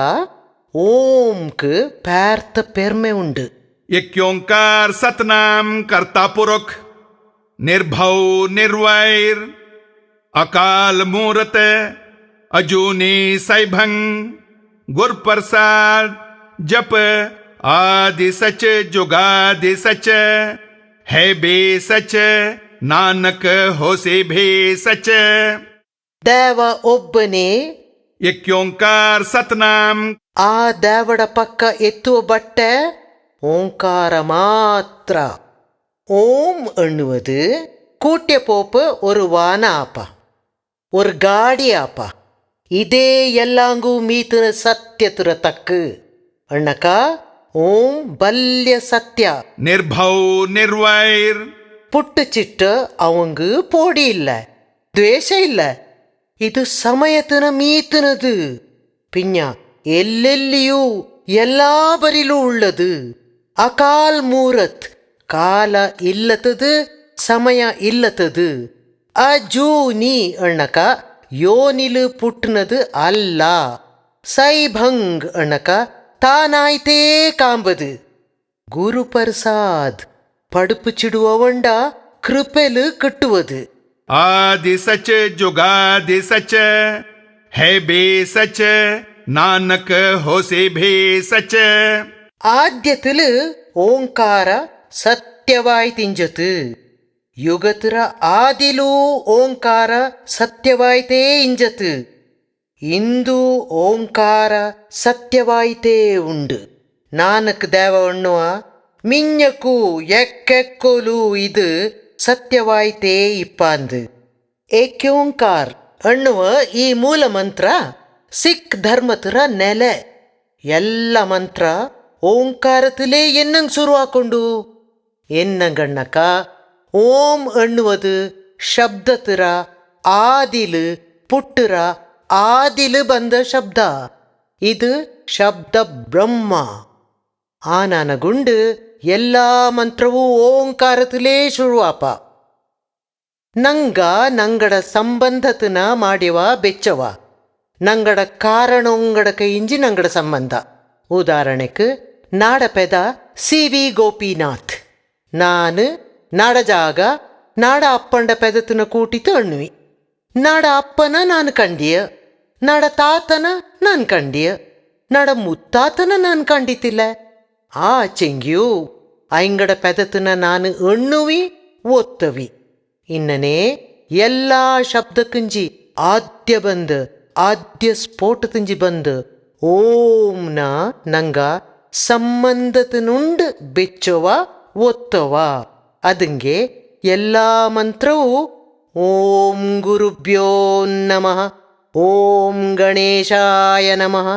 ಓಂക്ക് പേർത്ത പെർമೆ ഉണ്ട്. यक्योंकार सतनाम कर्ता पुरुष निर्भव निर्वैर अकाल मूर्त अजूनी सैभंग गुर प्रसाद जप आदि सच जुगादि सच है बे सच नानक होसे भे सच. ದೇವ ಒಬ್ಬನೇ. यक्योंकार सतनाम, ಆ ದೇವಡ ಪಕ್ಕ ಎತ್ತುವ ಬಟ್ಟೆ ಓಂಕಾರ ಮಾತ್ರ. ಓಂ ಎನ್ನುವುದು கூட்டிய போப்பு ஒரு வான ஆப்பா, ஒரு ಗಾಡಿ ಆಪ. ಇದೇ ಎಲ್ಲಾಂಗೂ ಮೀತನ ಸತ್ಯತುರ ತಕ್ಕು ಅಣ್ಣಕ ಓಂ ಬಲ್ಯ ಸತ್ಯ. निर्भव निर्वैर ಪುಟ್ಟು ಚಿಟ್ಟು ಅವಂಗು ಪೋಡಿ ಇಲ್ಲ, ದ್ವೇಷ ಇಲ್ಲ. ಇದು ಸಮಯತನ ಮೀತನದು. ಪಿಂಜ ಎಲ್ಲೆಲ್ಲಿಯೂ ಎಲ್ಲಾ ಬರಿಲೂ ಉಳ್ಳದು. ಅಕಾಲ್ ಮೂರತ್ ಕಾಲ ಇಲ್ಲತದು, ಸಮಯ ಇಲ್ಲತದು. ಅಜೂನಿ ಅಣ್ಣಕ ಯೋನಿಲು ಪುಟ್ಟನದು ಅಲ್ಲ. ಸೈಭಂಗ್ ಅಣ್ಣಕ ತಾನಾಯ್ತೇ ಕಾಂಬದು. ಗುರು ಪ್ರಸಾದ್ ಪಡುಪು ಚಿಡುವವಂಡ ಕೃಪೆಲು ಕಟ್ಟುವುದು. आदि सच जुगादि सच है बे सच नानक होसे भे सच. ಆದ್ಯತಿಲು ಓಂಕಾರ ಸತ್ಯವಾಯ್ ತಿಂಜತು. ಯುಗತರ ಆದಿಲೂ ಓಂಕಾರ ಸತ್ಯವಾಯ್ತೇ ಇಂಜತು. ಇಂದು ಓಂಕಾರ ಸತ್ಯವಾಯಿತೇ ಉಂಡು ನಾನಕ್ ದೇವ ಎನ್ನುವ ಮಿಂಜಕ್ಕೂ ಎಕ್ಕೆಕ್ಕೋಲು ಇದು ಸತ್ಯವಾಯಿತೇ ಇಪ್ಪಾಂದು. ಏಕ್ಯೋಂಕಾರ್ ಎನ್ನುವ ಈ ಮೂಲ ಮಂತ್ರ ಸಿಖ್ ಧರ್ಮತರ ನೆಲೆ. ಎಲ್ಲ ಮಂತ್ರ ಓಂಕಾರത്തിലേ എന്നಂಗ್ ಶುರು ಹಾಕೊಂಡು എന്നಗಣ್ಣಕ ಓಂ ಎನ್ನುವುದು ಶಬ್ದತರ ಆದಿಲು ಪುಟ್ಟರ ಆದಿಲು ಬಂದ ಶಬ್ದ. ಇದು ಶಬ್ದ ಬ್ರಹ್ಮ. ಆನನಗುಂಡು ಎಲ್ಲ ಮಂತ್ರವೂ ಓಂಕಾರത്തിലേ ಶುರುವಾಪ. ನಂಗಡ ಸಂಬಂಧತನ ಮಾಡಿವ ಬೆಚ್ಚವ ನಂಗಡ ಕಾರಣೊಂಗಡಕ ಇಂಜಿ ನಂಗಡ ಸಂಬಂಧ. ಉದಾಹರಣೆಗೆ ನಾಡ ಪೆದ ಸಿ.ವಿ. ಗೋಪಿನಾಥ್. ನಾನು ನಾಡ ಜಾಗ ನಾಡ ಅಪ್ಪಂಡ ಪೆದತನ ಕೂಟಿತು ಅಣ್ವಿ. ನಾಡ ಅಪ್ಪನ ನಾನು ಕಂಡಿಯ, ನಾಡ ತಾತನ ನಾನು ಕಂಡಿಯ, ನಾಡ ಮುತ್ತಾತನ ನಾನು ಕಂಡಿತಿಲ್ಲ. ಆ ಚೆಂಗ್ಯೂ ಐಂಗಡ ಪೆದತನ ನಾನು ಎಣ್ಣುವಿ ಒತ್ತವಿ. ಇನ್ನನೇ ಎಲ್ಲ ಶಬ್ದಕ್ಕಂಜಿ ಆದ್ಯ ಬಂದು ಆದ್ಯ ಸ್ಫೋಟತಂಜಿ ಬಂದು ಓಂನ ನಂಗ ಸಂಬಂಧತನುಂಡು ಬೆಚ್ಚವ ಒತ್ತವ. ಅದಂಗೆ ಎಲ್ಲ ಮಂತ್ರವು ಓಂ ಗುರುಭ್ಯೋ ನಮಃ, ಓಂ ಗಣೇಶಾಯ ನಮಃ,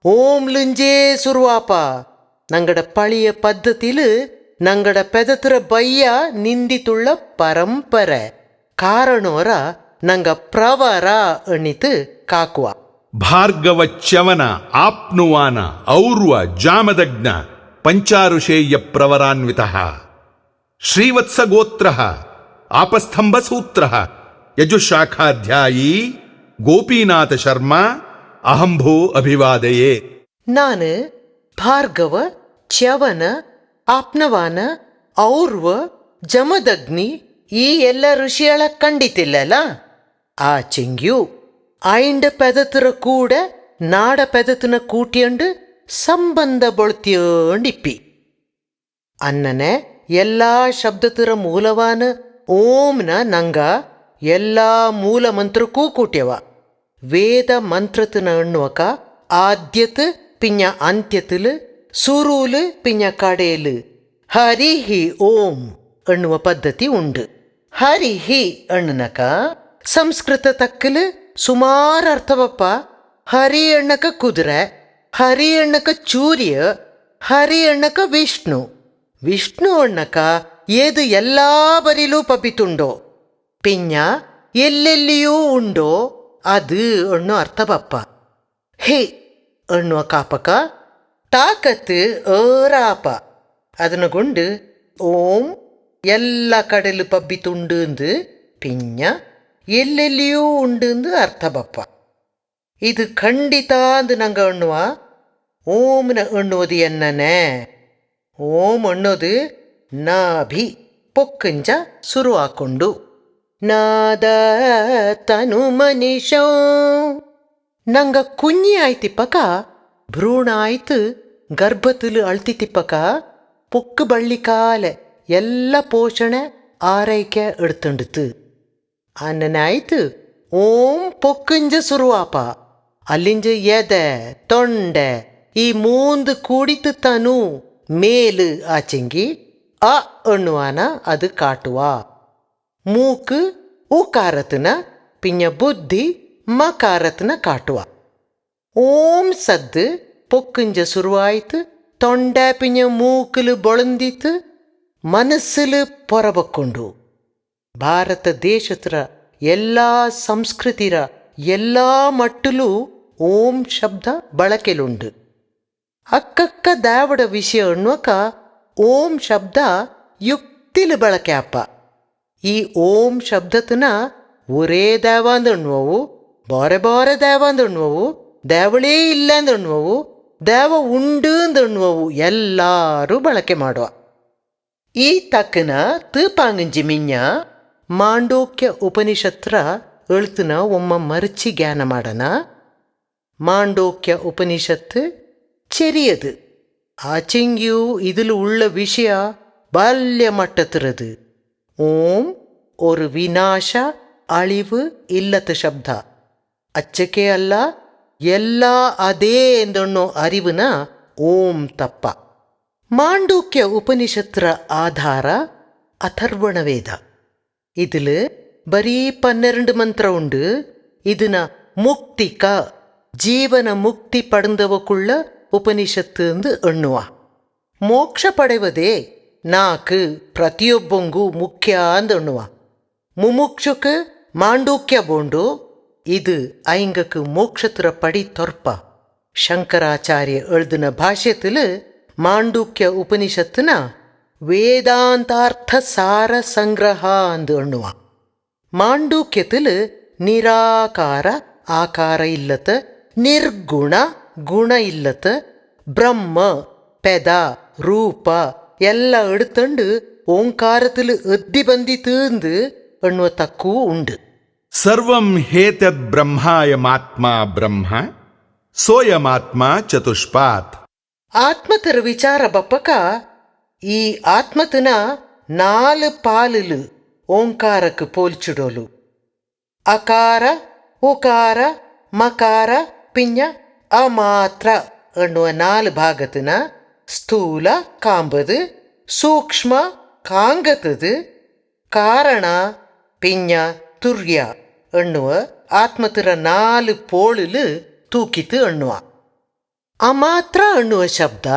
ಓಂ ಲುಂಜೇ ಸುರುವಾಪ. ನಂಗಡ ಪಳಿಯ ಪದ್ಧತಿಲು ನಂಗಡ ಪೆದತರ ಬಯ್ಯ ನಿಂದಿತುಳ್ಳ ಪರಂಪರೆ. ಕಾರಣೋರ ನಂಗ ಪ್ರವರ ಅಣಿತು ಕಾಕುವ. ಭಾರ್ಗವಚ್ಯವನ ಆಪ್ನುವಾನ ಔರ್ವ ಜಾಮದಗ್ನ ಪಂಚಾರುಷೇಯ ಪ್ರವರಾನ್ವಿತ ಶ್ರೀವತ್ಸಗೋತ್ರ ಆಪಸ್ತಂಭ ಸೂತ್ರ ಯಜುಶಾಖಾಧ್ಯಾಯೀ ಗೋಪೀನಾಥ ಶರ್ಮಾ ಅಹಂಭೋ ಅಭಿವಾದಯೇ. ನಾನು ಭಾರ್ಗವ ಚ್ಯವನ ಆಪ್ನವಾನ ಔರ್ವ ಜಮದಗ್ನಿ ಈ ಎಲ್ಲ ಋಷಿಯಳ ಕಂಡಿತಿಲ್ಲಲ್ಲ. ಆ ಚೆಂಗ್ಯೂ ಐಂಡ ಪೆದತರ ಕೂಡ ನಾಡ ಪೆದತನ ಕೂಟಿಯಂಡು ಸಂಬಂಧ ಬೊಳ್ತಿಯಂಡಿಪ್ಪಿ. ಅನ್ನನೆ ಎಲ್ಲ ಶಬ್ದತರ ಮೂಲವಾನ ಓಂನ ನಂಗ ಎಲ್ಲ ಮೂಲ ಮಂತ್ರಕ್ಕೂ ಕೂಟ್ಯವ. ವೇದ ಮಂತ್ರತನ ಎನ್ನುವಕ ಆದ್ಯತ್ ಪಿಂಜ ಅಂತ್ಯತಿಲು ಸುರೂಲು ಪಿಂಜ ಕಡೇಲು ಹರಿಹಿ ಓಂ ಎನ್ನುವ ಪದ್ಧತಿ ಉಂಡು. ಹರಿಹಿ ಎಣ್ಣನಕ ಸಂಸ್ಕೃತ ತಕ್ಕಲು ಸುಮಾರು ಅರ್ಥವಪ್ಪ. ಹರಿ ಎಣ್ಣಕ ಕುದುರೆ, ಹರಿ ಎಣ್ಣಕ ಚೂರ್ಯ, ಹರಿ ಎಣ್ಣಕ ವಿಷ್ಣು, ವಿಷ್ಣು ಎಣ್ಣಕ ಏದು ಎಲ್ಲ ಬರಿಲೂ ಪಪಿತುಂಡೋ ಪಿಂಜ ಎಲ್ಲೆಲ್ಲಿಯೂ ಉಂಡೋ ಅದು ಎಣ್ಣು ಅರ್ಥವಪ್ಪ. ಹೇ ಎನ್ನುವ ಕಾಪಕ ತಾಕತ್ತು ಏರಾಪ. ಅದನ್ನು ಗೊಂಡು ಓಂ ಎಲ್ಲ ಕಡೆಲು ಪಬ್ಬಿತುಂಡು ಪಿಂಜ ಎಲ್ಲೆಲ್ಲಿಯೂ ಉಂಡು ಅರ್ಥ ಬಪ್ಪ. ಇದು ಖಂಡಿತ ಅಂದು ನಂಗ ಎಣ್ಣುವ ಓಂನ ಎಣ್ಣುವುದು ಎನ್ನನೆ. ಓಂ ಎಣ್ಣೋದು ನಾಭಿ ಪೊಕ್ಕಂಜ ಶುರು ಹಾಕೊಂಡು ನಾದ ತನು ಮನಿಷೋ. ನಂಗ ಕುഞ്ഞി ಆಯ್ತಿಪ್ಪಕ, ಭ್ರೂಣ ಆಯ್ತು ಗರ್ಭತುಲು ಅಳ್ತಿತ್ತಿಪ್ಪಕ, ಪೊಕ್ಕು ಬಳ್ಳಿ ಕಾಲೆ ಎಲ್ಲ ಪೋಷಣೆ ಆರೈಕೆ ಎಡ್ತಂಡಿತು. ಅನ್ನನಾಯ್ತು ಓಂ ಪೊಕ್ಕಂಜ ಸುರುವಾಪ. ಅಲ್ಲಿಂಜ ಎದೆ ತೊಂಡೆ ಈ ಮೂಂದು ಕೂಡಿತು ತನು ಮೇಲು ಆಚೆಂಗಿ ಅ ಎನ್ನುವಾನ ಅದು ಕಾಟುವ. ಮೂಕು ಉಕಾರತನ ಪಿಂಜ ಬುದ್ಧಿ ಮಕಾರತನ ಕಾಟುವ. ಓಂ ಸದ್ದು ಪೊಕ್ಕಂಜ ಸುರುವಾಯ್ತು, ತೊಂಡೆ ಪಿಂಜ ಮೂಕಲು ಬೊಳಂದಿತ್ತು, ಮನಸ್ಸಲು ಪೊರಬಕ್ಕೊಂಡು. ಭಾರತ ದೇಶತ್ರ ಎಲ್ಲ ಸಂಸ್ಕೃತಿರ ಎಲ್ಲ ಮಟ್ಟಲು ಓಂ ಶಬ್ದ ಬಳಕೆಲುಂಡು. ಅಕ್ಕಕ್ಕ ದಾವಡ ವಿಷಯ ಅನ್ನುವಕ ಓಂ ಶಬ್ದ ಯುಕ್ತಿಲು ಬಳಕೆ ಅಪ್ಪ. ಈ ಓಂ ಶಬ್ದತನ ಒರೇ ದೇವ ಅಂದಣ್ಣುವವು, ಬಾರೆ ಬಾರೆ ದೇವ ಅಂದಣ್ಣುವವು, ದೇವಳೇ ಇಲ್ಲ ಅಂದಣ್ಣುವವು, ದೇವ ಉಂಡು ಅಂದಣ್ಣುವವು ಎಲ್ಲರೂ ಬಳಕೆ ಮಾಡುವ. ಈ ತಕ್ಕನ ತೂಪಾಂಗಂಜಿ ಮಿಂಜ ಮಾಂಡೋಕ್ಯ ಉಪನಿಷತ್ರ ಎಳ್ತನ ಒಮ್ಮ ಮರಚಿ ಜ್ಞಾನ ಮಾಡನ. ಮಾಂಡೋಕ್ಯ ಉಪನಿಷತ್ತು ಚೆರಿಯದು. ಆಚೆಂಗ್ಯೂ ಇದಿಲು ಉಳ್ಳ ವಿಷಯ ಬಾಲ್ಯ ಮಟ್ಟತಿರದು. ಓಂ ஒரு ವಿನಾಶ ಅಳಿವು ಇಲ್ಲದ ಶಬ್ದ. ಅಚ್ಚಕೆ ಅಲ್ಲ, ಎಲ್ಲ ಅದೇ ಎಂದಣ್ಣೋ ಅರಿವಿನ ಓಂ ತಪ್ಪ. ಮಾಂಡೂಕ್ಯ ಉಪನಿಷತ್ತರ ಆಧಾರ ಅಥರ್ವಣ ವೇದ. ഇതില് ಬರೀ 12 ಮಂತ್ರ ಉಂಡು. ಇದನ್ನ ಮುಕ್ತಿಕ ಜೀವನ ಮುಕ್ತಿ ಪಡೆದವಕ್ಕುಳ್ಳ ಉಪನಿಷತ್ತು ಎಂದು ಎಣ್ಣುವ. ಮೋಕ್ಷ ಪಡೆವದೇ 4 ಪ್ರತಿಯೊಬ್ಬಂಗೂ ಮುಖ್ಯ ಅಂದು ಎಣ್ಣುವ. ಮುಮುಕ್ಷುಕ್ ಮಾಂಡೂಕ್ಯ ಬೋಂಡು. ಇದು ಐಂಗಕ್ಕೆ ಮೋಕ್ಷತ್ರ ಪಡಿ ತೊರ್ಪ. ಶಂಕರಾಚಾರ್ಯ ಎಳ್ದಿನ ಭಾಷ್ಯത്തിൽ ಮಾಂಡೂಕ್ಯ ಉಪನಿಷತ್ತಿನ ವೇದಾಂತಾರ್ಥ ಸಾರ ಸಂಗ್ರಹ ಅಂದು ಎಣ್ಣುವ. ಮಾಂಡೂಕ್ಯത്തിൽ ನಿರಾಕಾರ ಆಕಾರ ಇಲ್ಲತ, ನಿರ್ಗುಣ ಗುಣ ಇಲ್ಲತ, ಬ್ರಹ್ಮ ಪೆದ ರೂಪ ಎಲ್ಲ ಎಡ್ತಂಡು ಓಂಕಾರത്തിൽ ಎದ್ದಿ ಬಂದಿತು ಎಂದು ಎನ್ನುವ ತಕ್ಕೂ ಉಂಡು. ಸರ್ವಂ ಹೇತದ್ ಬ್ರಹ್ಮಾಯಮಾತ್ಮ ಬ್ರಹ್ಮ ಸೋಯಮಾತ್ಮ ಚತುಷ್ಪಾತ್. ಆತ್ಮತರ ವಿಚಾರ ಬಪ್ಪಕ ಈ ಆತ್ಮತನ 4 ಪಾಲುಲು ಓಂಕಾರಕ್ಕೆ ಪೋಲ್ಚಿಡೋಲು. ಅಕಾರ ಉಕಾರ ಮಕಾರ ಪಿಂಜ ಅಮಾತ್ರ ಎನ್ನುವ 4 ಭಾಗತನ ಸ್ಥೂಲ ಕಾಂಬದು, ಸೂಕ್ಷ್ಮ ಕಾಂಗತದು, ಕಾರಣ ಪಿಂಜ ತುರ್ಯ ಎನ್ನುವ ಆತ್ಮತರ 4 ಪೋಳುಲು ತೂಕಿತು ಎನ್ನುವ. ಅಮಾತ್ರ ಎನ್ನುವ ಶಬ್ದ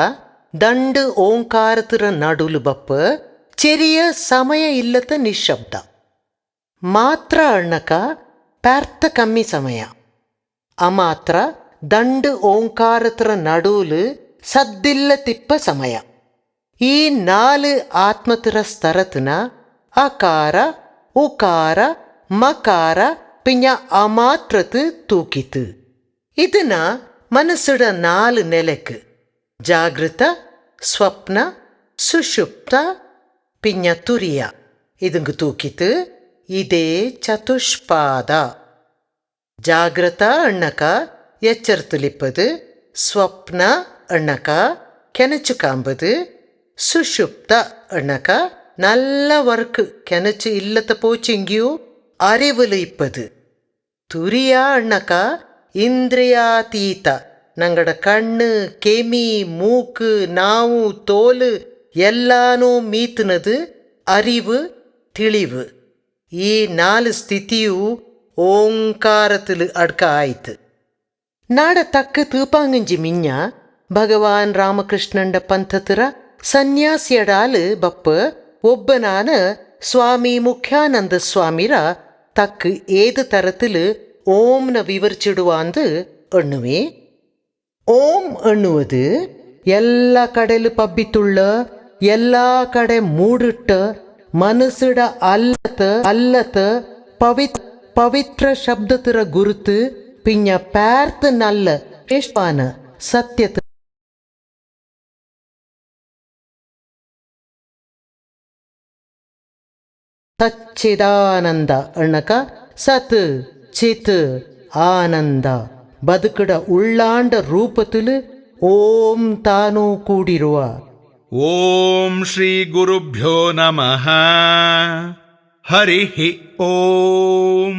ದಂಡು ಓಂಕಾರತರ ನಡುಲು ಬಪ್ಪ ಚೆರಿಯ ಸಮಯ ಇಲ್ಲತ ನಿಶಬ್ದ. ಮಾತ್ರ ಅಣ್ಣಕ ಪಾರ್ಥ ಕಮ್ಮಿ ಸಮಯ. ಅಮಾತ್ರ ದಂಡು ಓಂಕಾರತರ ನಡುಲು ಸದ್ದಿಲ್ಲ ತಿಪ್ಪ ಸಮಯ. ಈ 4 ಆತ್ಮತರ ಸ್ತರತನ ಅಕಾರ ಉಕಾರ ಮಕಾರ ಪಿಂಜ ಅಮಾತ್ರತು ತೂಕಿತು. ಇದನ್ನ ಮನಸ್ಸುಡ 4 ನೆಲೆಕ್ ಜಾಗೃತ, ಸ್ವಪ್ನ, ಸುಷುಪ್ತ ಪಿಂಜ ತುರಿಯ ಇದಂಗ ತೂಕಿತು. ಇದೇ ಚತುಷ್ಪಾದ. ಜಾಗೃತ ಅಣ್ಣಕ ಎಚ್ಚರತುಲಿಪ್ಪದು, ಸ್ವಪ್ನ ಅಣ್ಣಕ ಕೆನಚು ಕಾಂಬದು, ಸುಷುಪ್ತ ಅಣ್ಣಕ நல்ல ವರ್ಕ್ ಕೆನಚು ಇಲ್ಲತ ಪೋಚಿಂಗಿಯೂ ಅರಿವಲು ಇಪ್ಪದು, ತುರಿಯ ಅಣ್ಣಕ ಇಂದ್ರಿಯಾತೀತ ನಂಗಡ ಕಣ್ಣು ಕೆಮಿ ಮೂಕು ನಾವು ತೋಲು ಎಲ್ಲಾನೂ ಮೀತನದು ಅರಿವು ತಿಳಿವು. ಈ 4 ಸ್ಥಿತಿಯು ಓಂಕಾರത്തിൽ ಅಡ್ಕ ಆಯ್ತು. ನಾಡ ತಕ್ಕ ತೂಪಾಂಗಂಜಿ ಮಿಂಜ ಭಗವಾನ್ ರಾಮಕೃಷ್ಣಂಡ ಪಂಥತರ ಸನ್ಯಾಸಿಯಡಾಲು ಬಪ್ಪ ಒಬ್ಬನಾನ ಸ್ವಾಮಿ ಮುಖ್ಯಾನಂದ ಸ್ವಾಮಿರ ತಕ್ಕ ಏದು ತರത്തിൽ ಓಂನ ವಿವರಿಸಿಡುವಾಂದು ಎಣ್ಣುವೆ. ಓಂ ಎನ್ನುವುದು ಎಲ್ಲ ಕಡೆಲು ಪಬ್ಬಿತುಳ್ಳ, ಎಲ್ಲ ಕಡೆ ಮೂಡಿಟ್ಟ, ಮನಸ್ಸಿಡ ಅಲ್ಲತ ಪವಿತ್ರ ಶಬ್ದತರ ಗುರುತು ಪಿಂಜ ಪಾರ್ಥ ನಲ್ಲ ಶ್ರೇಷ್ಠಾನ ಸತ್ಯತ ಸಚ್ಚಿದಾನಂದ ಅಣ್ಣಕ ಸತ್ ಚಿತ್ ಆನಂದ ಬದುಕಡ ಉಳ್ಳಾಂಡ ರೂಪത്തിൽ ಓಂ ತಾನೂ ಕೂಡಿರುವ. ಓಂ ಶ್ರೀ ಗುರುಭ್ಯೋ ನಮಃ. ಹರಿ ಓಂ.